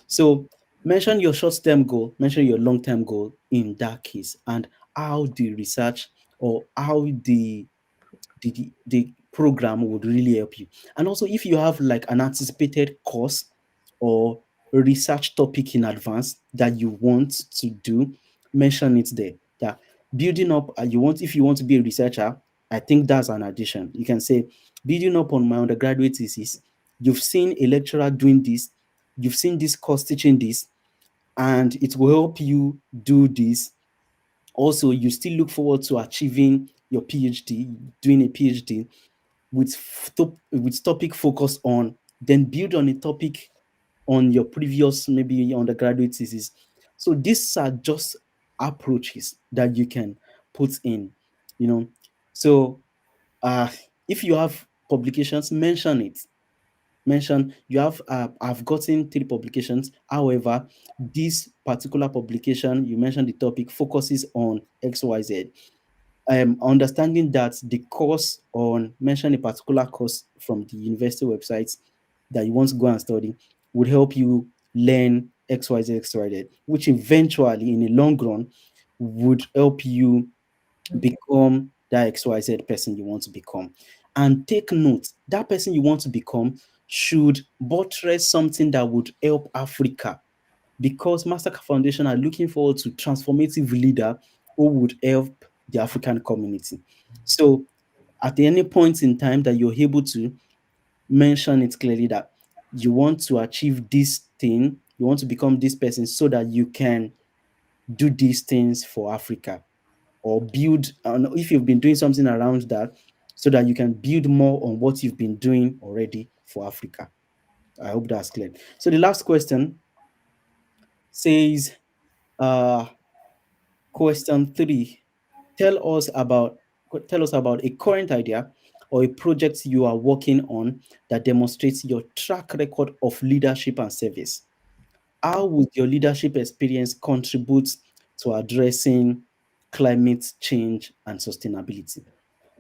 So mention your short-term goal, mention your long-term goal in that case, and how the research or how the program would really help you. And also, if you have like an anticipated course or a research topic in advance that you want to do, mention it there. That building up, if you want to be a researcher, I think that's an addition. You can say, building up on my undergraduate thesis, you've seen a lecturer doing this, you've seen this course teaching this, and it will help you do this. Also, you still look forward to achieving your PhD, doing a PhD with topic focus on, then build on a topic on your previous maybe undergraduate thesis. So these are just approaches that you can put in, you know. So uh, if you have publications, mention it. Mention you have I've gotten 3 publications. However, this particular publication you mentioned the topic focuses on XYZ. Understanding that the course on mention a particular course from the university websites that you want to go and study would help you learn XYZ, which eventually in the long run would help you become that XYZ person you want to become. And take note, that person you want to become should buttress something that would help Africa, because Mastercard Foundation are looking forward to transformative leader who would help the African community. So at any point in time that you're able to mention it clearly that you want to achieve this thing, you want to become this person so that you can do these things for Africa, or build, and if you've been doing something around that, so that you can build more on what you've been doing already for Africa. I hope that's clear. So the last question says, uh, question 3, tell us about tell us about a current idea or a project you are working on that demonstrates your track record of leadership and service. How would your leadership experience contribute to addressing climate change and sustainability?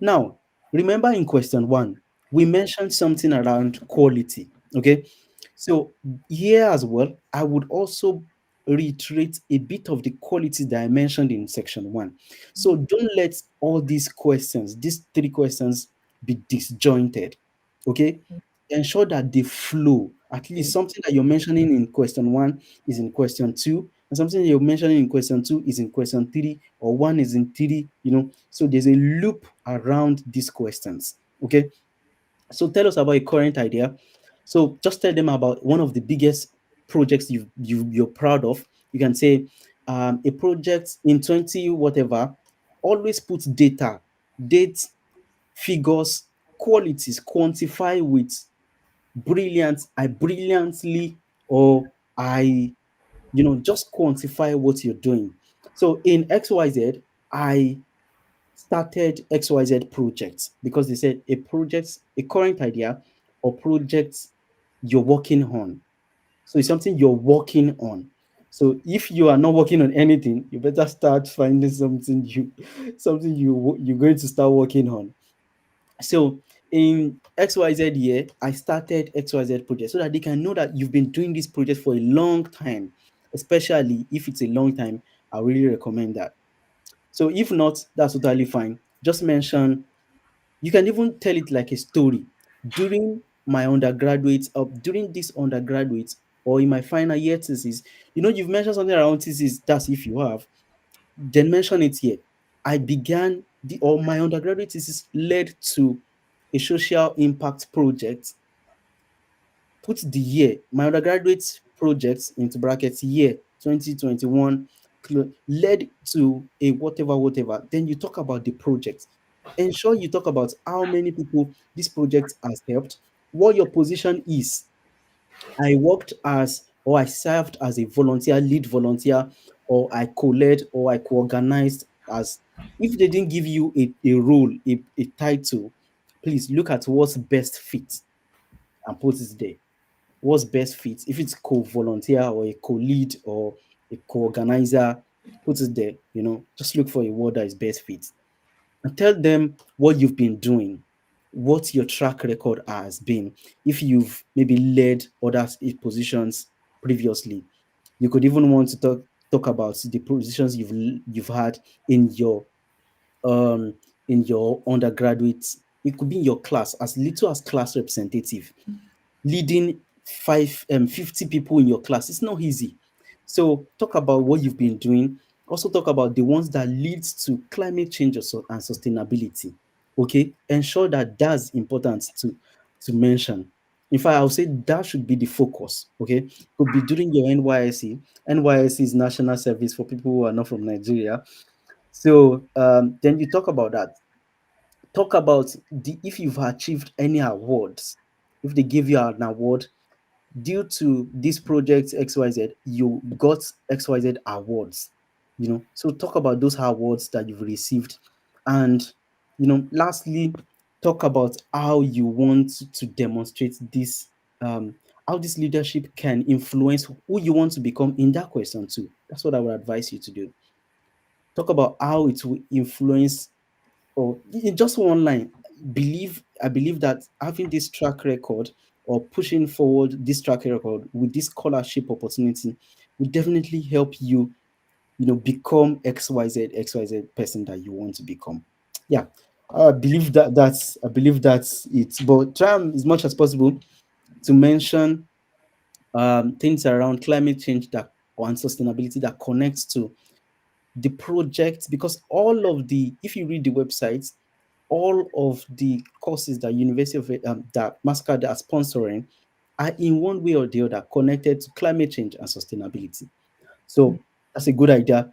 Now, remember in question 1, we mentioned something around quality. Okay. So here as well, I would also reiterate a bit of the quality that I mentioned in section 1. So don't let all these questions, these 3 questions, be disjointed. Okay, ensure that they flow. At least something that you're mentioning in question one is in question two, and something you're mentioning in question two is in question three, or one is in three. So there's a loop around these questions. Okay, so tell us about a current idea. So just tell them about one of the biggest projects you're proud of. You can say a project in 20 whatever. Always put data, dates, figures, qualities, quantify with brilliant, I brilliantly, or I, just quantify what you're doing. So in XYZ, I started XYZ projects because they said a project, a current idea or project you're working on. So it's something you're working on. So if you are not working on anything, you better start finding something you're going to start working on. So in XYZ year, I started XYZ project so that they can know that you've been doing this project for a long time. Especially if it's a long time, I really recommend that. So if not, that's totally fine. Just mention, you can even tell it like a story. During my undergraduate, during this undergraduate, or in my final year thesis, you've mentioned something around thesis, that's if you have, then mention it here. I began or my undergraduate thesis led to a social impact project. Put the year, my undergraduate project into brackets year 2021 led to a whatever, whatever. Then you talk about the project. Ensure you talk about how many people this project has helped, what your position is. I worked as, or I served as a volunteer, lead volunteer, or I co-led, or I co-organized as. If they didn't give you a role, a title, please look at what's best fit and put it there. What's best fit? If it's co-volunteer or a co-lead or a co-organizer, put it there. Just look for a word that is best fit and tell them what you've been doing, what your track record has been. If you've maybe led other positions previously, you could even want to talk about the positions you've had um in your undergraduate. It could be in your class, as little as class representative, leading 50 people in your class. It's not easy. So talk about what you've been doing. Also talk about the ones that leads to climate change and sustainability. Okay, ensure that that's important to mention. In fact, I would say that should be the focus. Okay, could be during your NYSC. NYSC is National Service for people who are not from Nigeria. So then you talk about that. Talk about if you've achieved any awards. If they give you an award, due to this project XYZ, you got XYZ awards. So talk about those awards that you've received. And lastly, talk about how you want to demonstrate this, how this leadership can influence who you want to become in that question too. That's what I would advise you to do. Talk about how it will influence, or in just one line, I believe that having this track record or pushing forward this track record with this scholarship opportunity will definitely help you, become XYZ person that you want to become. Yeah. I believe that's it. But try as much as possible to mention things around climate change that or and sustainability that connects to the project, because all of the if you read the website, all of the courses that University of that Mastercard are sponsoring are in one way or the other connected to climate change and sustainability. So that's a good idea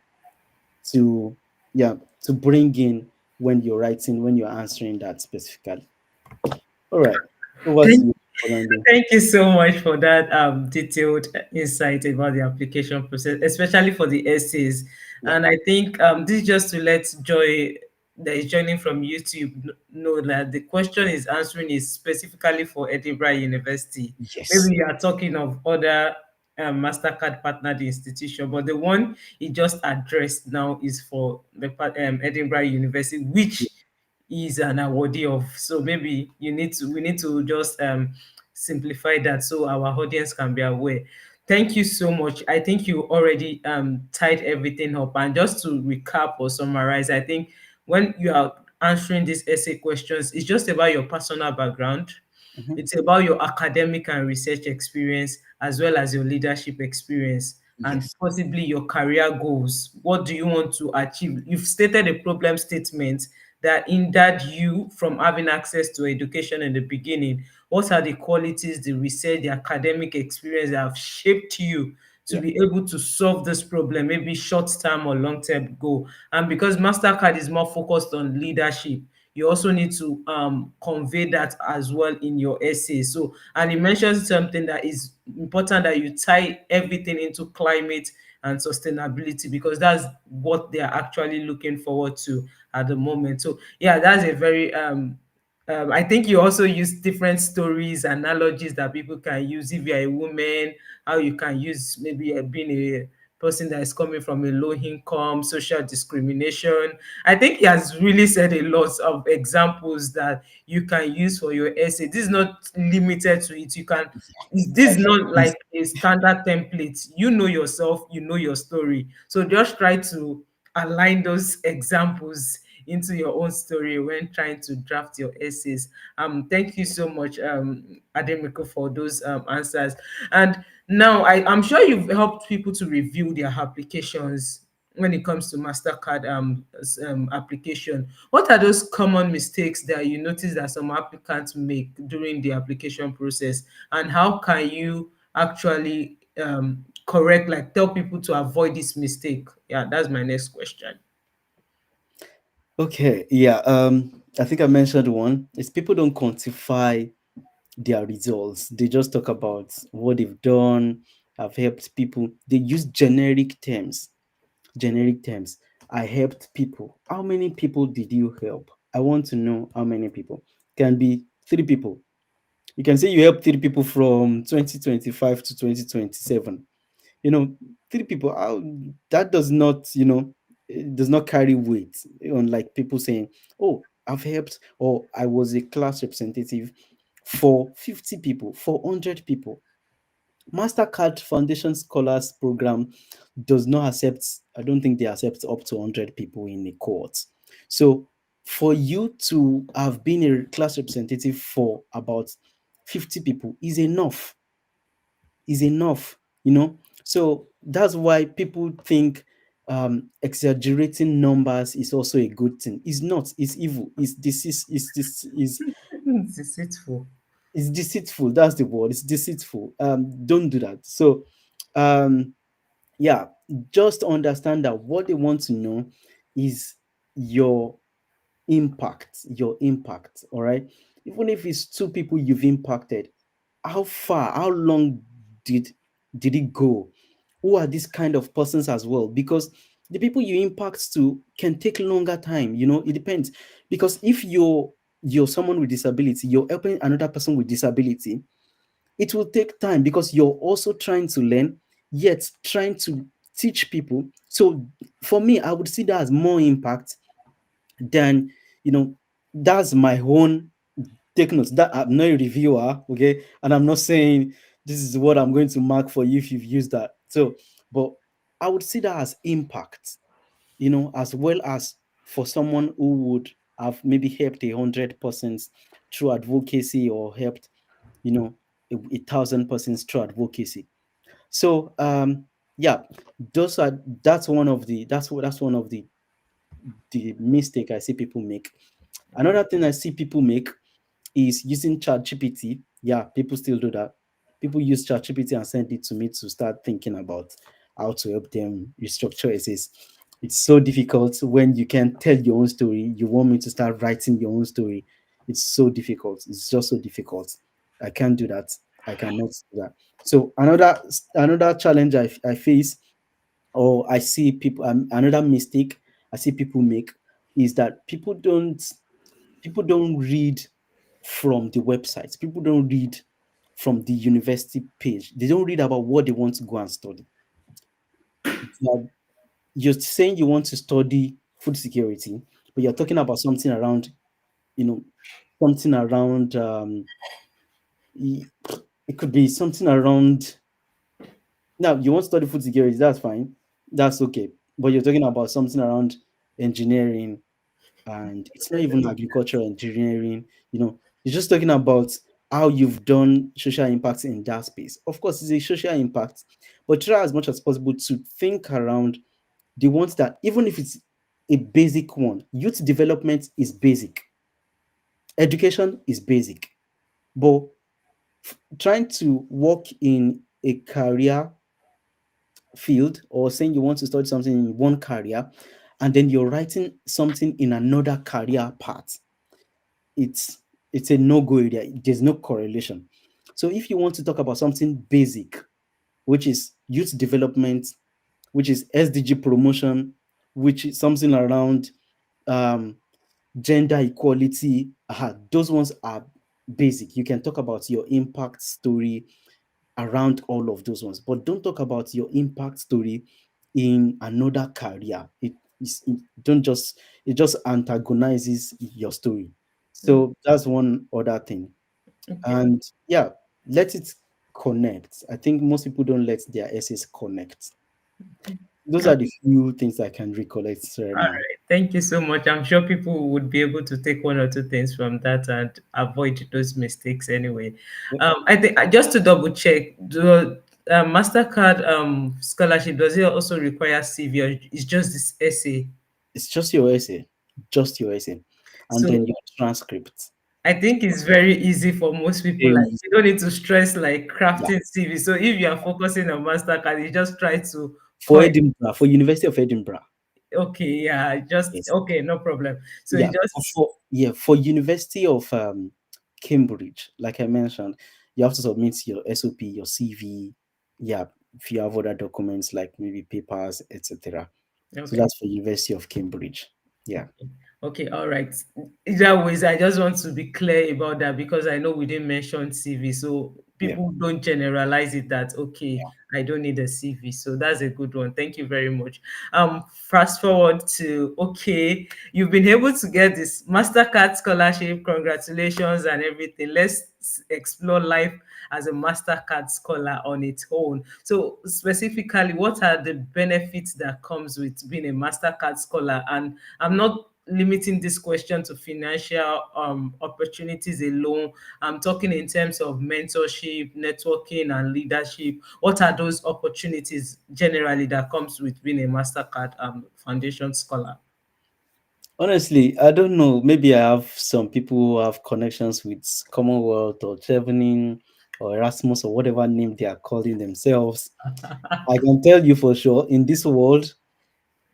to yeah to bring in when you're writing, when you're answering that specifically. All right, over to Thank you, Orlando. Thank you so much for that detailed insight about the application process, especially for the essays. Yeah. And I think this is just to let Joy, that is joining from YouTube, know that the question is answering is specifically for Edinburgh University. Yes. Maybe you are talking of other Mastercard partnered institution, but the one he just addressed now is for the Edinburgh University, Yeah. which is an awardee of. So maybe we need to just simplify that so our audience can be aware. Thank you so much. I think you already tied everything up. And just to recap or summarize, I think when you are answering these essay questions is just about your personal background. Mhm. It's about your academic and research experience, as well as your leadership experience, and Yes. possibly your career goals. What do you want to achieve? You've stated a problem statement that hindered you from having access to education in the beginning. What are the qualities, the research, the academic experience that have shaped you to Yeah. be able to solve this problem, maybe short term or long term goal? And because Mastercard is more focused on leadership, you also need to convey that as well in your essay. So, and you mentioned something that is important, that you tie everything into climate and sustainability, because that's what they are actually looking forward to at the moment. So, yeah, that's a very I think you also use different stories, analogies that people can use. If you're a woman, how you can use maybe being a person that is coming from a low income, social discrimination. I think he has really said a lot of examples that you can use for your essay. This is not limited to it. You can, this is not Yes. like a standard template. You know yourself, you know your story. So just try to align those examples into your own story when trying to draft your essays. Thank you so much, Ademiko, for those answers. And now I'm sure you've helped people to review their applications when it comes to Mastercard application. What are those common mistakes that you notice that some applicants make during the application process, and how can you actually correct, like tell people to avoid this mistake? Yeah, that's my next question. Okay. Yeah. I think I mentioned one. Is people don't quantify their results. They just talk about what they've done. I've helped people. They use generic terms. Generic terms. I helped people. How many people did you help? I want to know how many people. Can be 3 people. You can say you helped 3 people from 2025 to 2027. You know, 3 people. That does not, it does not carry weight. Unlike people saying, "Oh, I've helped," or "I was a class representative for 50 people, for 100 people." Mastercard Foundation Scholars Program does not accept, I don't think they accept up to 100 people in a cohort. So for you to have been a class representative for about 50 people is enough. So that's why people think exaggerating numbers is also a good thing. It's not. It's evil. It's disease. It's deceitful. It's deceitful. That's the word. It's deceitful. Don't do that. So um yeah, just understand that what they want to know is your your impact. All right, even if it's 2 people you've impacted, how long did it go? Who are these kind of persons as well? Because the people you impact to can take longer time. It depends. Because if you're someone with disability, you're helping another person with disability, it will take time because you're also trying to learn, yet trying to teach people. So for me, I would see that as more impact than, you know that's my own take notes. That I'm not a reviewer, okay, and I'm not saying this is what I'm going to mark for you if you've used that. So, but I would see that as impact, as well as for someone who would have maybe helped 100 persons through advocacy, or helped, you know, 1,000 persons through advocacy. So, yeah, that's one of the mistake I see people make. Another thing I see people make is using ChatGPT. Yeah, people still do that. People use ChatGPT and send it to me to start thinking about how to help them restructure essays. It's so difficult when you can tell your own story. You want me to start writing your own story. It's so difficult. It's just so difficult. I can't do that. I cannot do that. So another challenge I face, or I see people, another mistake I see people make, is that people don't read from the websites. People don't read from the university page. They don't read about what they want to go and study. You're, you're saying you want to study food security, but you're talking about something around, you know, something around, e- it could be something around. Now, you want to study food security, that's fine. That's okay. But you're talking about something around engineering, and it's not even agriculture engineering. It's just talking about how you've done social impact in that space. Of course, it's a social impact, but try as much as possible to think around the ones that, even if it's a basic one, youth development is basic, education is basic, but trying to work in a career field, or saying you want to study something in one career and then you're writing something in another career path, it's a no-go area. There's no correlation. So if you want to talk about something basic, which is youth development, which is SDG promotion, which is something around um, gender equality, those ones are basic. You can talk about your impact story around all of those ones, but don't talk about your impact story in another career. It just antagonizes your story. Mm, So that's one other thing. okay. And yeah, let it connect. I think most people don't let their essays connect. Those are the few things I can recollect right All now. right. Thank you so much. I'm sure people would be able to take one or two things from that and avoid those mistakes anyway. Yep. I think just to double check, the Mastercard scholarship, does it also require CV, or it's just this essay? It's just your essay, and then So your transcript. I think it's very easy for most people. Very Like easy. you don't need to stress like Yeah. crafting CV. So if you are focusing on Mastercard, you just try to For point. Edinburgh, for University of Edinburgh. Okay, yeah, just Yes. okay, no problem. So you Yeah. just For University of Cambridge, like I mentioned, you have to submit your SOP, your CV. Yeah. If you have other documents like maybe papers, etc. So okay. that's for University of Cambridge. Yeah. Okay. Okay, all right. Either ways, I just want to be clear about that because I know we didn't mention CV. So Yeah. people don't generalize it that okay, Yeah. I don't need a CV. So that's a good one. Thank you very much. Fast forward to okay, you've been able to get this Mastercard scholarship. Congratulations and everything. Let's explore life as a Mastercard scholar on its own. So specifically, what are the benefits that comes with being a Mastercard scholar? And I'm not limiting this question to financial opportunities alone. I'm talking in terms of mentorship, networking, and leadership. What are those opportunities generally that comes with being a Mastercard Foundation scholar? Honestly, I don't know. Maybe I have some people who have connections with Commonwealth or Chevening or Erasmus or whatever name they are calling themselves. I can tell you for sure, in this world,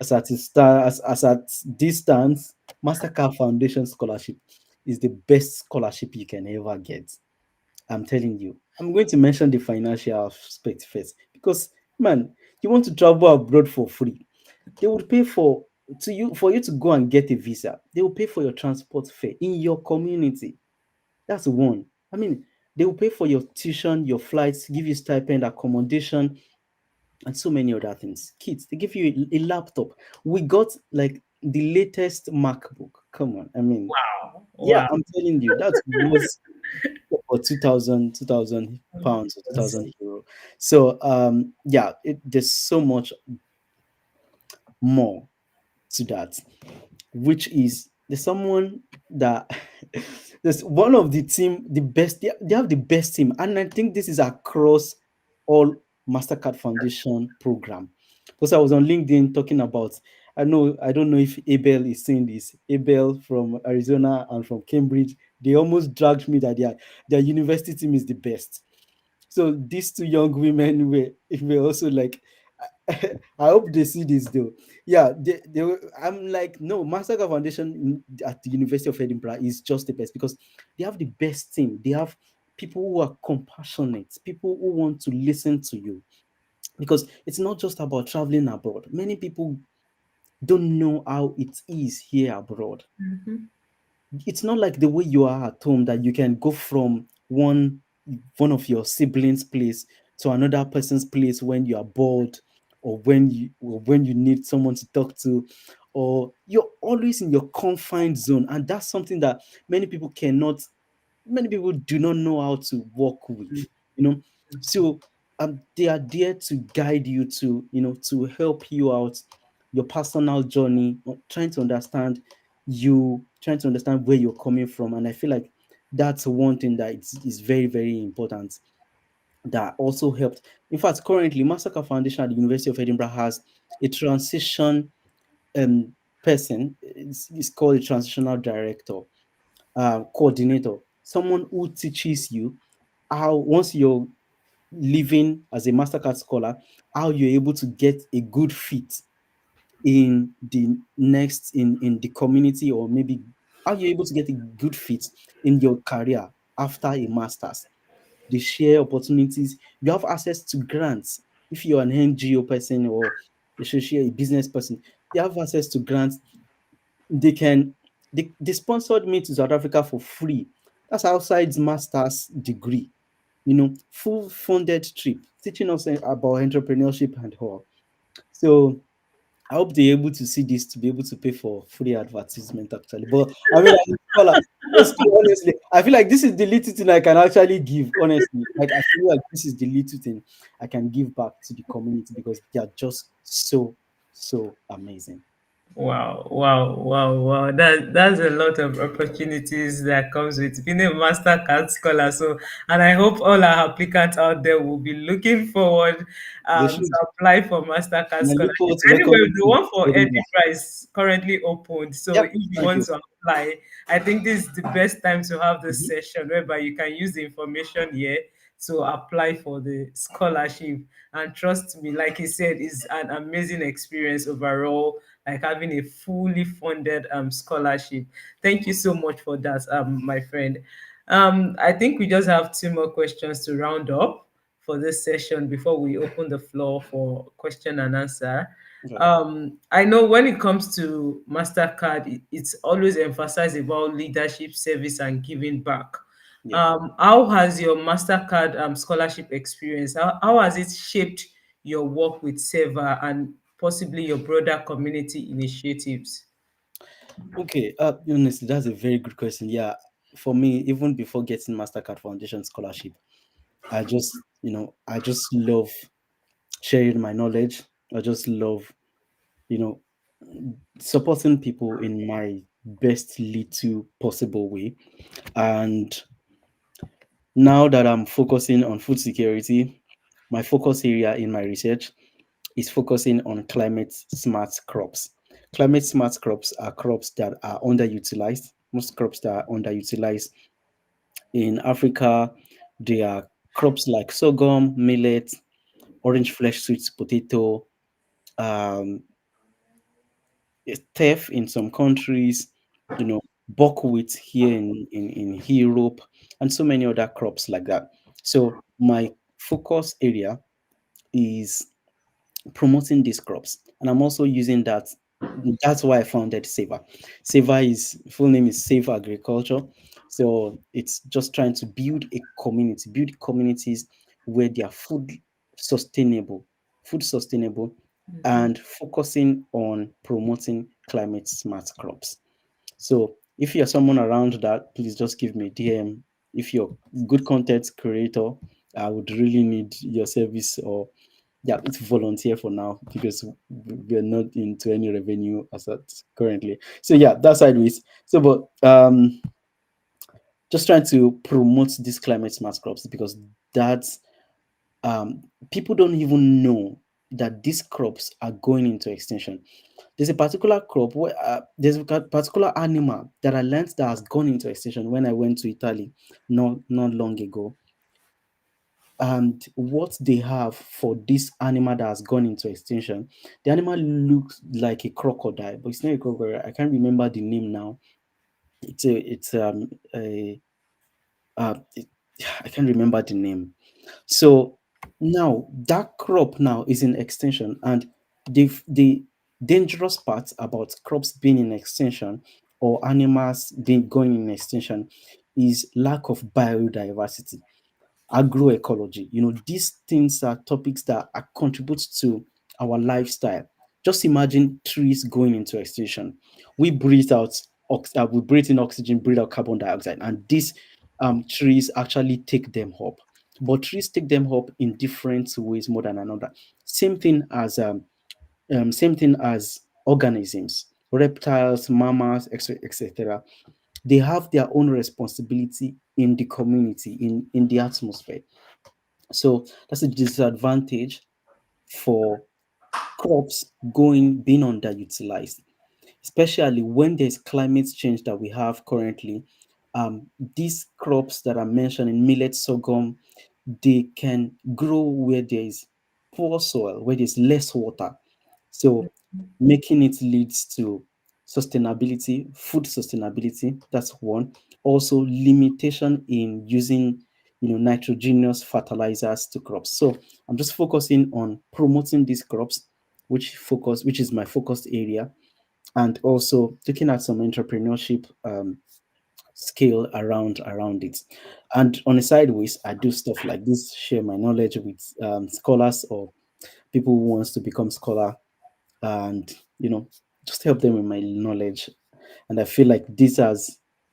as at distance, Mastercard Foundation Scholarship is the best scholarship you can ever get. I'm telling you. I'm going to mention the financial aspect first because, man, you want to travel abroad for free. They would pay for you to go and get a visa. They will pay for your transport fare in your community. That's one. I mean, they will pay for your tuition, your flights, give you stipend, accommodation, and so many other things. Kids, they give you a laptop. We got like the latest MacBook. Come on. I mean, Wow. yeah, Wow. I'm telling you, that was for 2,000 pounds or Yes. 2,000 euro. So, yeah, there's so much more to that, which is there's someone that there's one of the team, the best, they have the best team. And I think this is across all Mastercard Foundation program. Because I was on LinkedIn talking about, I don't know if Abel is seeing this. Abel from Arizona and from Cambridge, they almost dragged me that their university team is the best. So these two young women were also like, I hope they see this though. Yeah, I'm like, no, Mastercard Foundation at the University of Edinburgh is just the best because they have the best team. They have people who are compassionate, people who want to listen to you. Because it's not just about traveling abroad. Many people don't know how it is here abroad. Mhm. It's not like the way you are at home that you can go from one of your siblings' place to another person's place when you are bored, or when you need someone to talk to, or you're always in your confined zone, and that's something that many people do not know how to work with, you know. So they are there to guide you, to to help you out your personal journey, trying to understand you trying to understand where you're coming from. And I feel like that's one thing that is very, very important, that also helped. In fact, currently, Mastercard Foundation at the University of Edinburgh has a transition person. It's called a transitional director, coordinator, someone who teaches you how, once you're living as a Mastercard scholar, how you're able to get a good fit in the next in the community, or maybe how you're able to get a good fit in your career after a master's. They share opportunities. You have access to grants. If you're an NGO person or a business person, they have access to grants. They can they sponsored me to South Africa for free. That's outside master's degree. Full funded trip, teaching us about entrepreneurship and all. So I hope they're able to see this to be able to pay for free advertisement actually. But I mean, as a scholar, honestly, I feel like this is the little thing I can actually give. Honestly, like I feel like this is the little thing I can give back to the community, because they are just so amazing. Wow, wow, wow, wow. That's a lot of opportunities that comes with being a Mastercard scholar. So, and I hope all our applicants out there will be looking forward They to should. apply for Mastercard And I look scholarship. forward to Anyway, welcoming the you one for to Edinburgh. Edinburgh is currently opened. So if Yep. you Thank want you. to apply, I think this is the best time to have this Mhm. session whereby you can use the information here to apply for the scholarship. And trust me, like he said, it's an amazing experience overall, like having a fully funded scholarship. Thank you so much for that, my friend. I think we just have two more questions to round up for this session before we open the floor for question and answer. Okay. I know when it comes to Mastercard, it's always emphasized about leadership, service, and giving back. Yeah. How has your Mastercard scholarship experience? How has it shaped your work with Seva and possibly your broader community initiatives? Okay. Honestly, that's a very good question. Yeah. For me, even before getting Mastercard Foundation Scholarship, I just love sharing my knowledge. I just love, you know, supporting people in my best little possible way. And now that I'm focusing on food security, my focus area in my research is focusing on climate smart crops. Climate smart crops are crops that are underutilized. Most crops that are underutilized in Africa, they are crops like sorghum, millet, orange flesh sweet potato, um, teff in some countries, buckwheat here in Europe, and so many other crops like that. So my focus area is promoting these crops, and I'm also using that. That's why I founded Saver. Saver is full name is Save Agriculture. So it's just trying to build a community, build communities where they are sustainable, food sustainable, and focusing on promoting climate smart crops. So if you're someone around that, please just give me a DM. If you're good content creator, I would really need your service. Or yeah, it's volunteer for now because we're not into any revenue as at currently. So yeah, that's how it is. So but just trying to promote these climate smart crops, because that's people don't even know that these crops are going into extinction. There's a particular crop where there's a particular animal that I learned that has gone into extinction when I went to Italy not long ago. And what they have for this animal that has gone into extinction, the animal looks like a crocodile, but it's not a crocodile. I can't remember the name now. It's a it, I can't remember the name. So now that crop now is in extinction, and the dangerous part about crops being in extinction or animals being going in extinction is lack of biodiversity, agroecology. These things are topics that contribute to our lifestyle. Just imagine trees going into extinction. We breathe out, we breathe in oxygen, breathe out carbon dioxide, and these trees actually take them up. But trees take them up in different ways more than another. Same thing as organisms. reptiles, mammals, etc. They have their own responsibility in the community, in the atmosphere. So that's a disadvantage for crops being underutilized, especially when there's climate change that we have currently. These crops that I mentioned in millet, sorghum, they can grow where there is poor soil, where there's less water. So making it leads to sustainability, food sustainability. That's one. Also, limitation in using nitrogenous fertilizers to crops. So I'm just focusing on promoting these crops, which is my focused area, and also looking at some entrepreneurship skill around it. And on the sideways, I do stuff like this, share my knowledge with scholars or people who wants to become scholar, and just help them with my knowledge. And I feel like the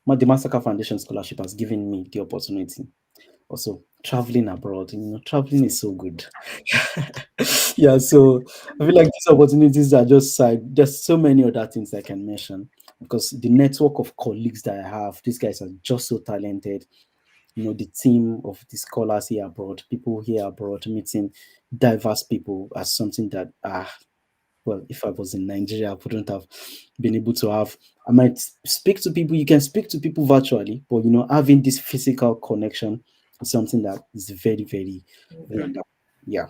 Mastercard Foundation Scholarship has given me the opportunity. Also, traveling abroad, traveling is so good. Yeah, so I feel like these opportunities are just side. There's so many other things I can mention because the network of colleagues that I have, these guys are just so talented. The team of the scholars here abroad, people here abroad, meeting diverse people as something that well, if I was in Nigeria, I wouldn't have been able to have. I might speak to people. You can speak to people virtually, but having this physical connection is something that is very, very Okay. wonderful. Yeah.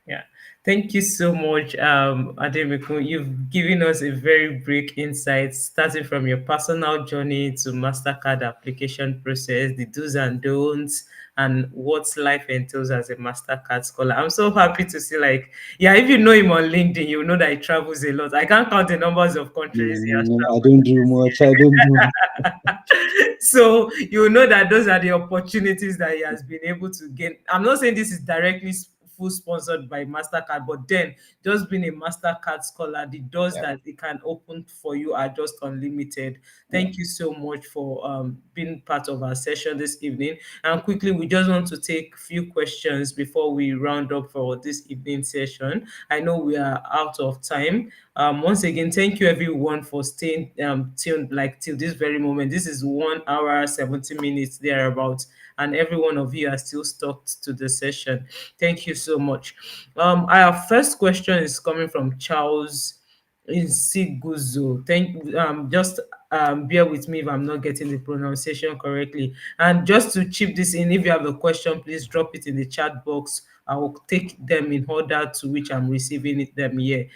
Yeah, thank you so much, Ademiku. You've given us a very brief insight, starting from your personal journey to Mastercard application process, the do's and don'ts, and what life entails as a Mastercard scholar. I'm so happy to see, like, yeah, if you know him on LinkedIn, you know that he travels a lot. I can't count the numbers of countries he has I don't do much. I don't do. so you know that those are the opportunities that he has been able to gain. I'm not saying this is directly full sponsored by Mastercard, but then just being a Mastercard scholar, the doors Yeah. that it can open for you are just unlimited. Yeah. Thank you so much for being part of our session this evening. And quickly, we just want to take a few questions before we round up for this evening session. I know we are out of time. Once again, thank you everyone for staying tuned like till this very moment. This is 1 hour 70 minutes thereabouts, and every one of you are still stuck to the session. Thank you so much. Our first question is coming from Charles Insiguzo. Just bear with me if I'm not getting the pronunciation correctly. And just to chip this in, if you have a question, please drop it in the chat box. I will take them in order to which I'm receiving them here.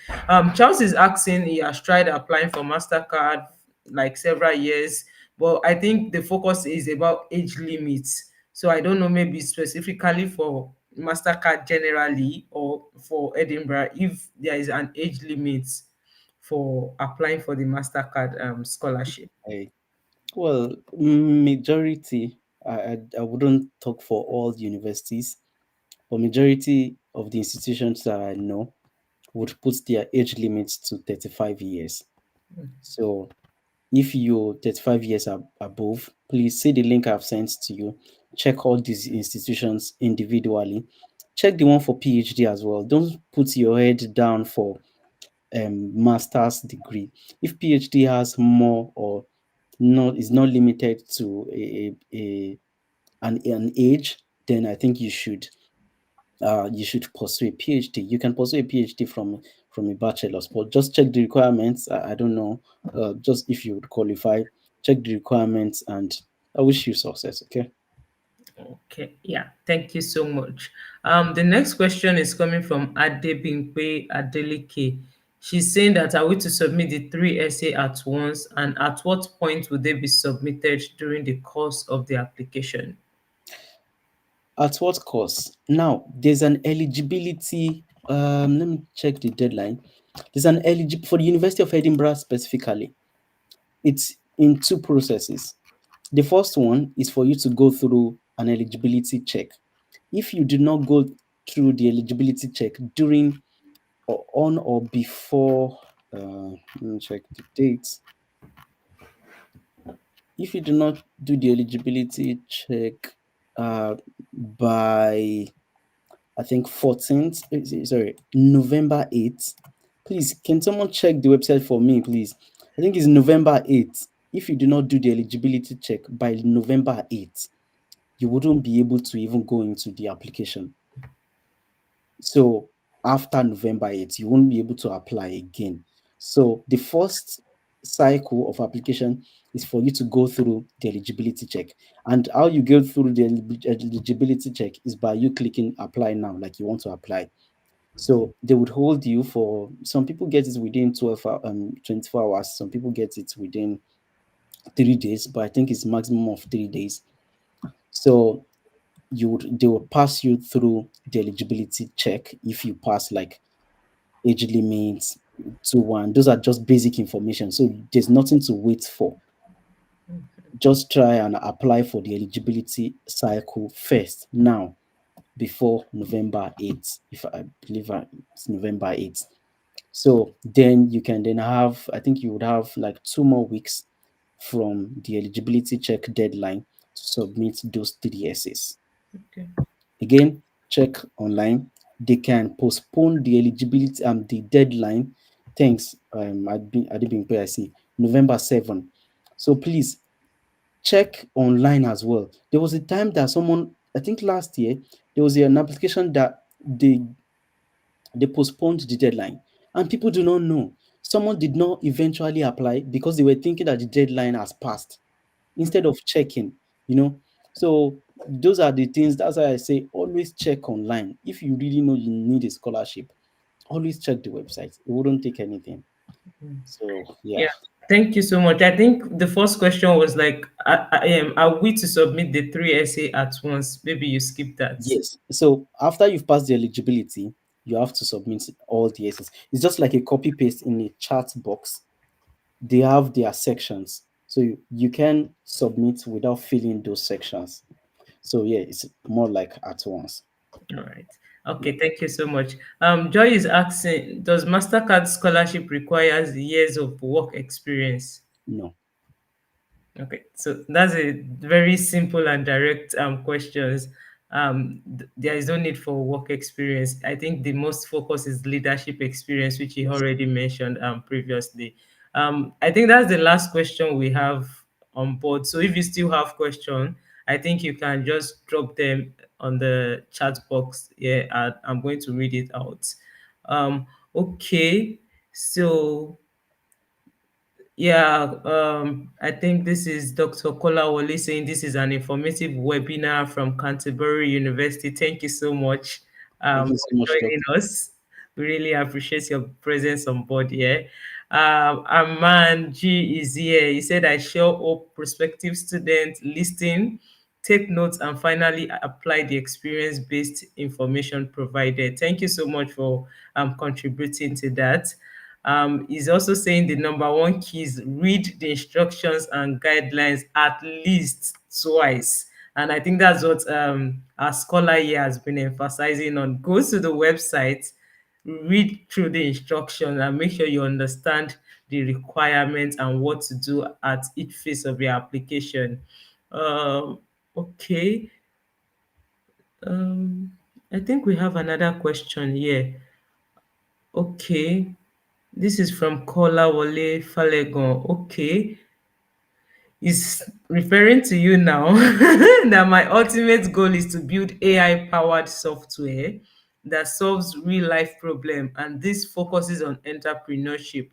Charles is asking, he has tried applying for Mastercard like several years, but I think the focus is about age limits. So I don't know, maybe specifically for Mastercard generally or for Edinburgh, if there is an age limit for applying for the Mastercard scholarship. Hey. Well, majority. I wouldn't talk for all universities, but majority of the institutions that I know would put their age limits to 35 years. So if you're 35 years above, please see the link I've sent to you. Check all these institutions individually. Check the one for PhD as well. Don't put your head down for master's degree. If PhD has more or not is not limited to an age, then I think you should pursue a PhD. You can pursue a PhD from a bachelor's, but just check the requirements. I don't know, just if you would qualify, check the requirements, and I wish you success. Okay. Okay, yeah, thank you so much. The next question is coming from Adebimpe Adeleke. She's saying that are we to submit the three essay at once, and at what point would they be submitted during the course of the application? At what cost? Now, there's an eligibility. Let me check the deadline. There's an eligible for the University of Edinburgh specifically. It's in two processes. The first one is for you to go through an eligibility check. If you do not go through the eligibility check during or on or before, let me check the dates. If you do not do the eligibility check by, I think, 14th, sorry, November 8th, please, can someone check the website for me, please? I think it's November 8th. If you do not do the eligibility check by November 8th, you wouldn't be able to even go into the application. So after November 8th, you won't be able to apply again. So the first cycle of application is for you to go through the eligibility check. And how you go through the eligibility check is by you clicking apply now, like you want to apply. So they would hold you for, some people get it within 24 hours, some people get it within 3 days, but I think it's maximum of 3 days. So they will pass you through the eligibility check. If you pass like age limits to one, those are just basic information. So there's nothing to wait for. Just try and apply for the eligibility cycle first now before November 8th. If I believe it's November 8th. So then you can then have, I think you would have like 2 more weeks from the eligibility check deadline to submit those three essays. Okay. Again, check online. They can postpone the eligibility the deadline. Thanks. I did being I see November 7. So please check online as well. There was a time that someone, I think last year, there was an application that they postponed the deadline, and people do not know. Someone did not eventually apply because they were thinking that the deadline has passed instead of checking, you know. So those are the things. That's why I say always check online. If you really know you need a scholarship, always check the website. It wouldn't take anything. So yeah. Yeah. Thank you so much. I think the first question was like, are we to submit the three essay at once? Maybe you skip that. Yes. So after you've passed the eligibility, you have to submit all the essays. It's just like a copy paste in a chat box. They have their sections. So you can submit without filling those sections. So yeah, it's more like at once. All right. Okay, thank you so much. Joy is asking, does Mastercard scholarship requires years of work experience? No. Okay, so that's a very simple and direct questions. There is no need for work experience. I think the most focus is leadership experience, which you Yes. already mentioned previously. I think that's the last question we have on board. So if you still have question, I think you can just drop them on the chat box. Yeah, I'm going to read it out. Okay, so yeah, I think this is Dr. Kolawole saying this is an informative webinar from Canterbury University. Thank you so much Thank you for so much, joining Doctor. us. We really appreciate your presence on board here. Arman G is here. He said, I sure hope prospective students listen, take notes, and finally apply the experience-based information provided. Thank you so much for contributing to that. He's also saying the number one key is read the instructions and guidelines at least twice. And I think that's what our scholar here has been emphasizing on. Go to the website, read through the instructions, and make sure you understand the requirements and what to do at each phase of your application. Okay. Um, I think we have another question here. Okay. This is from Kola Wole Falegon. Okay, is referring to you now that my ultimate goal is to build AI powered software that solves real life problem, and this focuses on entrepreneurship.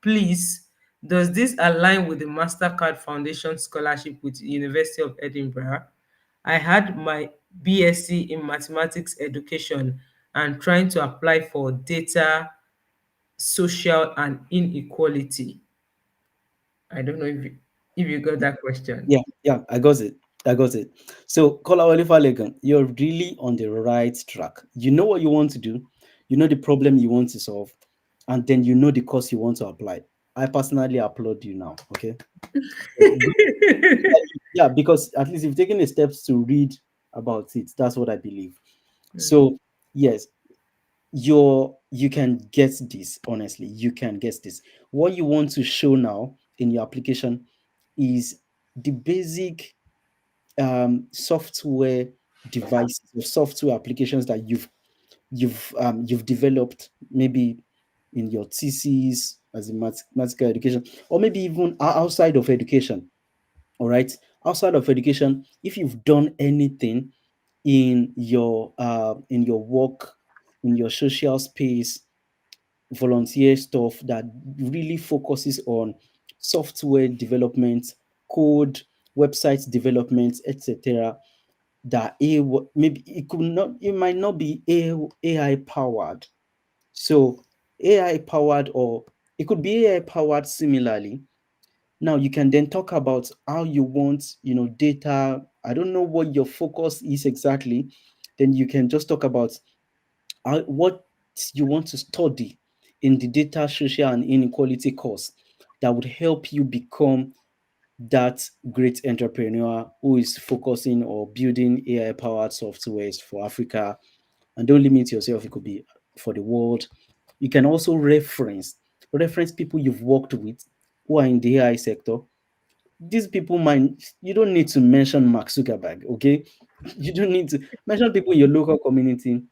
Please, does this align with the Mastercard Foundation Scholarship with University of Edinburgh? I had my BSc in mathematics education and trying to apply for data, social, and inequality. I don't know if you got that question. Yeah, yeah, I got it. I got it. So, Kolawole Falegan, you're really on the right track. You know what you want to do, you know the problem you want to solve, and then you know the course you want to apply. I personally applaud you now. Okay. Yeah, because at least you've taken the steps to read about it. That's what I believe. So, yes, you can get this. Honestly, you can get this. What you want to show now in your application is the basic software devices or software applications that you've developed maybe in your thesis as a mathematical education, or maybe even outside of education. All right, outside of education, if you've done anything in your work, in your social space, volunteer stuff that really focuses on software development, code, website development, etc. That maybe it might not be AI powered. So AI powered, or it could be AI powered similarly. Now you can then talk about how you want, data. I don't know what your focus is exactly. Then you can just talk about what you want to study in the data social and inequality course that would help you become that great entrepreneur who is focusing or building AI powered softwares for Africa. And don't limit yourself, it could be for the world. You can also reference people you've worked with who are in the AI sector. These people might, you don't need to mention Mark Zuckerberg, okay? You don't need to mention people in your local community,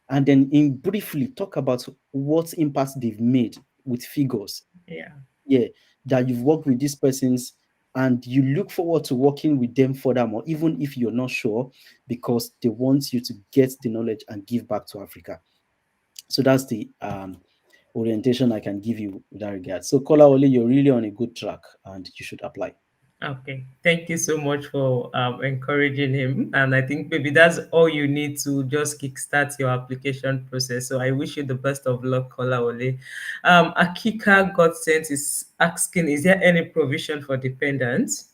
and then in briefly talk about what impact they've made with figures. Yeah. Yeah, that you've worked with these persons and you look forward to working with them furthermore, even if you're not sure, because they want you to get the knowledge and give back to Africa. So that's the orientation I can give you with that regard. So Kola Oli, you're really on a good track and you should apply. Okay, thank you so much for encouraging him. And I think maybe that's all you need to just kickstart your application process. So I wish you the best of luck, Kolawole. Akika God sent is asking, is there any provision for dependents?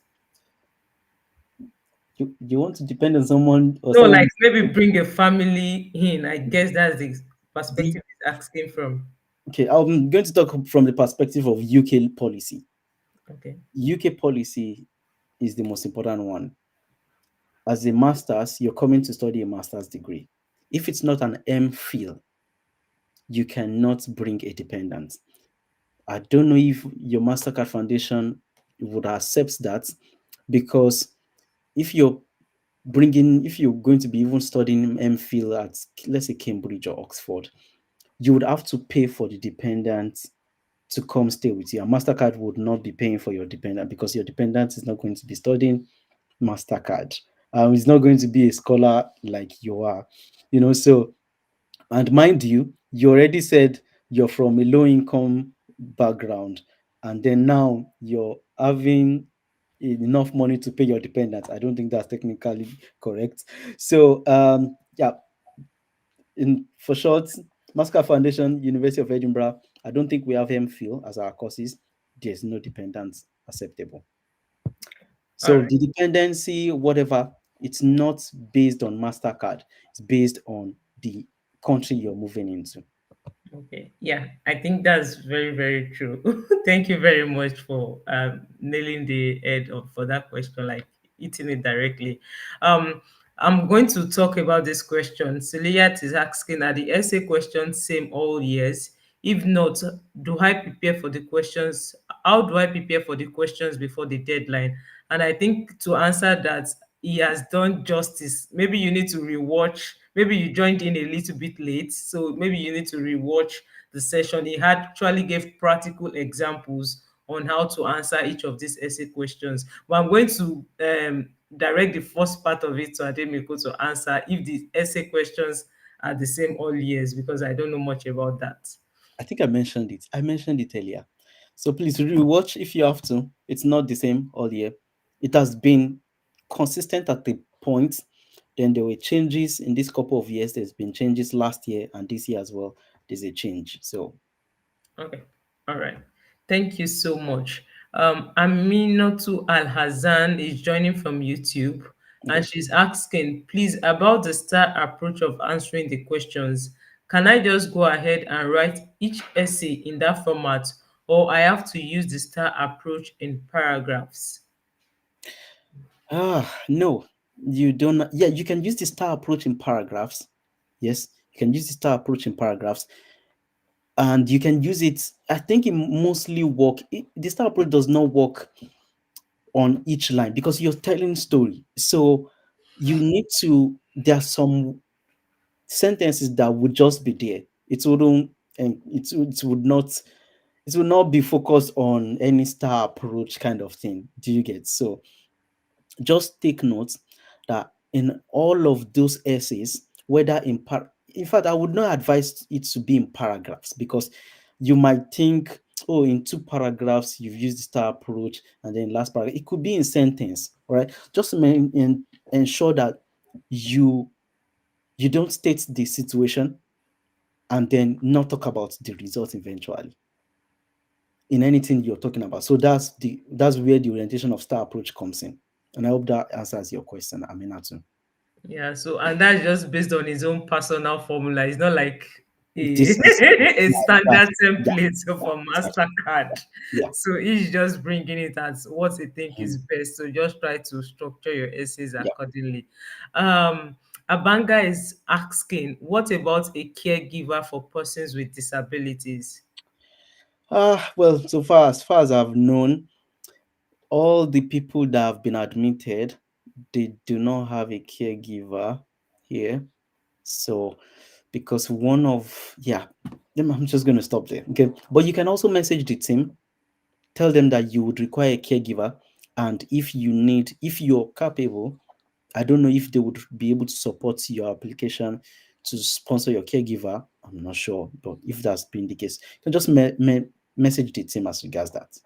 You want to depend on someone or No, like someone. maybe bring a family in. I guess that's the The perspective he's asking from. Okay, I'm going to talk from the perspective of UK policy. Okay. UK policy is the most important one. As a master's, you're coming to study a master's degree. If it's not an MPhil, you cannot bring a dependent. I don't know if your Mastercard Foundation would accept that, because if you're if you're going to be even studying MPhil at, let's say, Cambridge or Oxford, you would have to pay for the dependent to come stay with you. And Mastercard would not be paying for your dependent, because your dependent is not going to be studying Mastercard. He's not going to be a scholar like you are, So, and mind you, you already said you're from a low income background, and then now you're having enough money to pay your dependents. I don't think that's technically correct. So, yeah, in for short, Mastercard Foundation, University of Edinburgh. I don't think we have MPhil as our courses. There's no dependence acceptable. All So right. the dependency, whatever, it's not based on Mastercard. It's based on the country you're moving into. Okay, yeah, I think that's very, very true. Thank you very much for nailing the head of for that question, like eating it directly. Um, I'm going to talk about this question. Celiyat is asking, are the essay questions same all years? If not, do I prepare for the questions? How do I prepare for the questions before the deadline? And I think to answer that, he has done justice. Maybe you need to rewatch. Maybe you joined in a little bit late, so maybe you need to rewatch the session. He actually gave practical examples on how to answer each of these essay questions. But I'm going to direct the first part of it to Ademiko to answer if the essay questions are the same all years, because I don't know much about that. I think I mentioned it. I mentioned it earlier. So please rewatch if you have to. It's not the same all year. It has been consistent at the point. Then there were changes in this couple of years. There's been changes last year and this year as well. There's a change. So Okay. All right. Thank you so much. Aminatu Al Hazan is joining from YouTube, and okay. she's asking, please, about the star approach of answering the questions. Can I just go ahead and write each essay in that format, or I have to use the star approach in paragraphs? No, you don't. Yeah, you can use the star approach in paragraphs. Yes, you can use the star approach in paragraphs, and you can use it. I think it mostly the star approach does not work on each line because you're telling story. So you need to. There are some sentences that would just be there. It wouldn't. and it would not be focused on any star approach kind of thing. Do you get? So just take note that in all of those essays, whether in fact, I would not advise it to be in paragraphs, because you might think, oh, in two paragraphs you've used the star approach, and then last paragraph it could be in sentence. All right, just ensure that you you don't state the situation and then not talk about the result eventually in anything you're talking about. So that's where the orientation of star approach comes in. And I hope that answers your question, Aminatu. Yeah, so and that's just based on his own personal formula. It's not like a, This is a yeah, standard exactly. Yeah, template yeah, for exactly. Mastercard. Yeah. So he's just bringing it as what he think is Mhm. best. So just try to structure your essays Yeah. accordingly. Um, Abanga is asking, what about a caregiver for persons with disabilities? Well, so far as I've known, all the people that have been admitted, they do not have a caregiver here. So because one of yeah, I'm just gonna stop there. Okay. But you can also message the team, tell them that you would require a caregiver, and if you're capable, I don't know if they would be able to support your application to sponsor your caregiver. I'm not sure, but if that's been the case, you can just message the team as regards that.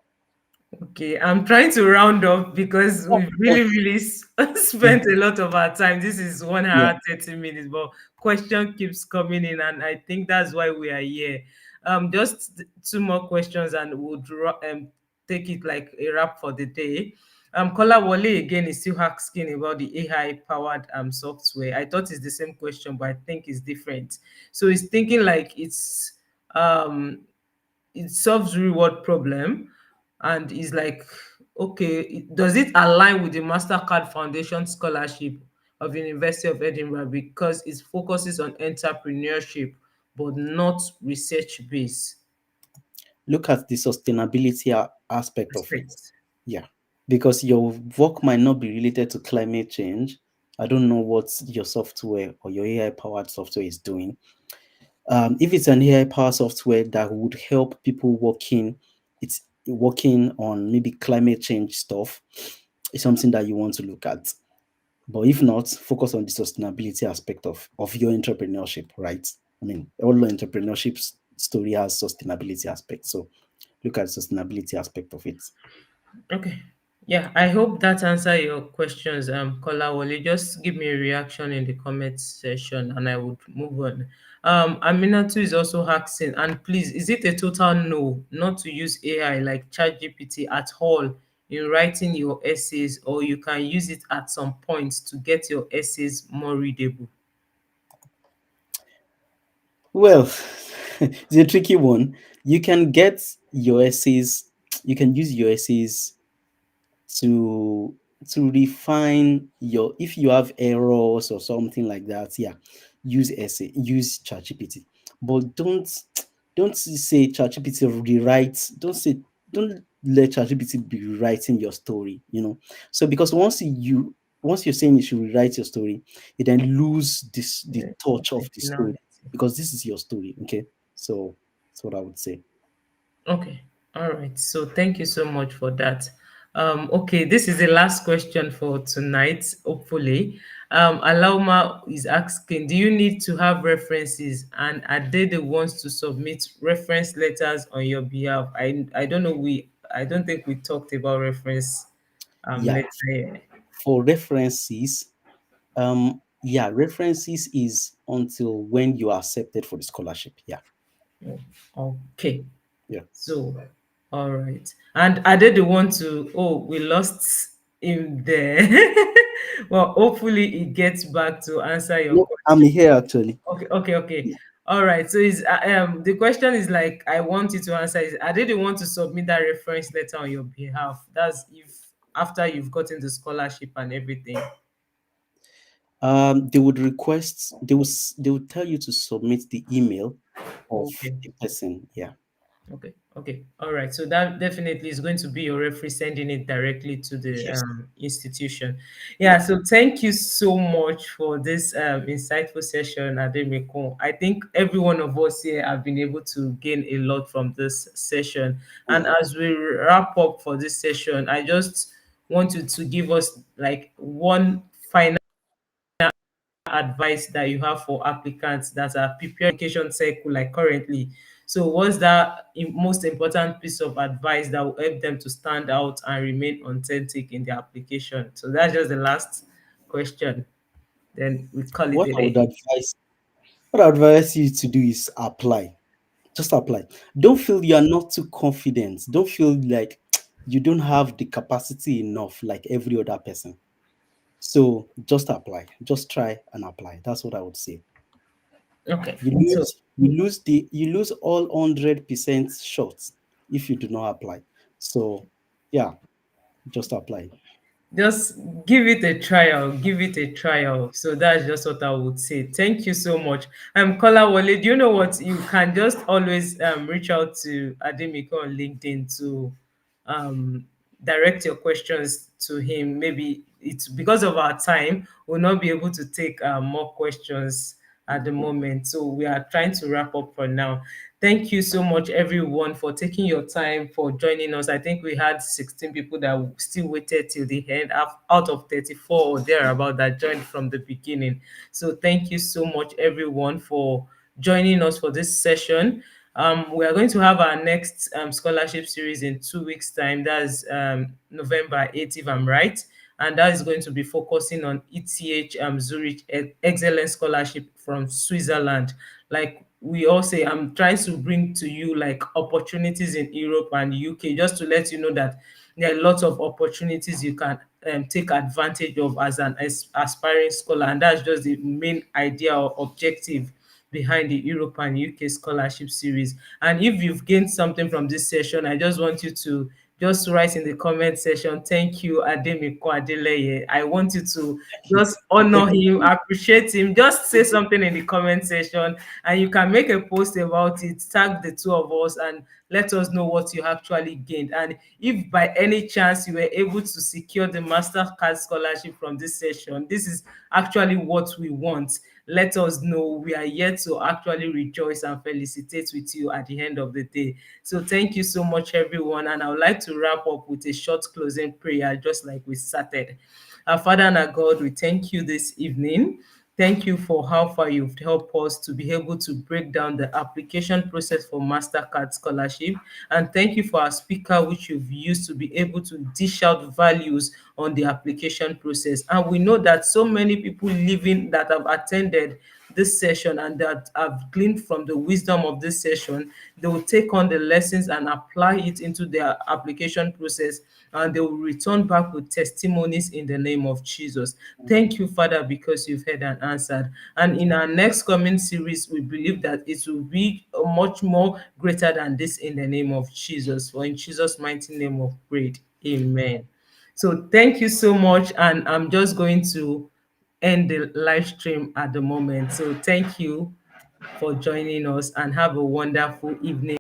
Okay, I'm trying to round up because Oh, we've really, okay. really spent Mhm. a lot of our time. This is one Yeah, hour, 30 minutes, but question keeps coming in, and I think that's why we are here. Just two more questions, and take it like a wrap for the day. Kola Wale again is still asking about the AI powered software. I thought it's the same question, but I think it's different. So he's thinking like um it solves real world problem, and is like, okay, does it align with the Mastercard Foundation Scholarship of University of Edinburgh, because it focuses on entrepreneurship but not research based look at the sustainability aspect of it. aspect? Yeah, because your work might not be related to climate change. I don't know what your software or your AI powered software is doing. If it's an AI powered software that would help people it's working on maybe climate change stuff, it's something that you want to look at. But if not, focus on the sustainability aspect of your entrepreneurship, right? I mean, all entrepreneurship story has sustainability aspect. So look at the sustainability aspect of it. Okay. Yeah, I hope that answer your questions, Kola. Will you just give me a reaction in the comment section and I would move on. Aminatu is also asking, and please, is it a total no not to use AI like ChatGPT at all in writing your essays, or you can use it at some point to get your essays more readable? Well, it's a tricky one. You can get your essays, you can use your essays to refine your if you have errors or something like that. Yeah, use ChatGPT, but don't say ChatGPT rewrite. Don't let ChatGPT be rewriting your story. So because once you're saying you should rewrite your story, you then lose the Yeah, touch of the story, originality. because this is your story. Okay, so that's what I would say. Okay. All right. So thank you so much for that. Okay, this is the last question for tonight, hopefully. Alauma is asking, do you need to have references, and are they the ones to submit reference letters on your behalf? I don't know, I don't think we talked about reference Yeah, letter here. for references. Yeah, references is until when you are accepted for the scholarship. Yeah, Okay. yeah. So, all right. And are they the one to, oh, we lost him there. Well, hopefully he gets back to answer your No, I'm question. here actually. Okay, okay, okay. All right. So is the question is like, I want you to answer is, are they the one to submit that reference letter on your behalf? That's if after you've gotten the scholarship and everything. They would request. They would tell you to submit the email of Okay. the person. Yeah. Okay, okay, all right. So that definitely is going to be your referee sending it directly to the Yes. institution. Yeah. Yeah. So thank you so much for this insightful session, Ademeko. I think every one of us here have been able to gain a lot from this session. And Yeah. as we wrap up for this session, I just wanted to give us like one final advice that you have for applicants that are preparing application cycle like currently. So what's that most important piece of advice that will help them to stand out and remain authentic in their application? So that's just the last question. Then we call it What a I would day. advise what I advise you to do is apply. Just apply. Don't feel you are not too confident. Don't feel like you don't have the capacity enough like every other person. So just apply. Just try and apply. That's what I would say. Okay. You So lose all 100% shots if you do not apply. So yeah, just apply. just give it a trial, give it a trial. So that's just what I would say. Thank you so much. Kola Wale, do you know what, you can just always reach out to Ademiko on LinkedIn to um direct your questions to him. Maybe it's because of our time, we'll not be able to take more questions at the moment. So we are trying to wrap up for now. Thank you so much, everyone, for taking your time for joining us. I think we had 16 people that still waited till the end, out of 34 or thereabout that joined from the beginning. So thank you so much, everyone, for joining us for this session. We are going to have our next scholarship series in 2 weeks' time. That's November 8th, if I'm right. And that is going to be focusing on ETH Zurich Excellence Scholarship from Switzerland. Like we all say, I'm trying to bring to you like opportunities in Europe and UK, just to let you know that there are lots of opportunities you can take advantage of as an aspiring scholar. And that's just the main idea or objective behind the Europe and UK scholarship series. And if you've gained something from this session, I just want you to just write in the comment section, thank you, Ademiko Adeleye. I want you to just honor him, appreciate him. Just say something in the comment section, and you can make a post about it, tag the two of us, and let us know what you actually gained. And if by any chance you were able to secure the Mastercard scholarship from this session, this is actually what we want. Let us know. We are here to actually rejoice and felicitate with you at the end of the day. So thank you so much, everyone. And I would like to wrap up with a short closing prayer, just like we started. Our Father and our God, we thank you this evening. Thank you for how far you've helped us to be able to break down the application process for Mastercard Scholarship. And thank you for our speaker, which you've used to be able to dish out values on the application process. And we know that so many people living that have attended this session and that have gleaned from the wisdom of this session, they will take on the lessons and apply it into their application process, and they will return back with testimonies in the name of Jesus. Thank you, Father, because you've heard and answered. And in our next coming series, we believe that it will be much more greater than this in the name of Jesus. For in Jesus' mighty name of prayed. Amen. So thank you so much. And I'm just going to end the live stream at the moment. So thank you for joining us and have a wonderful evening.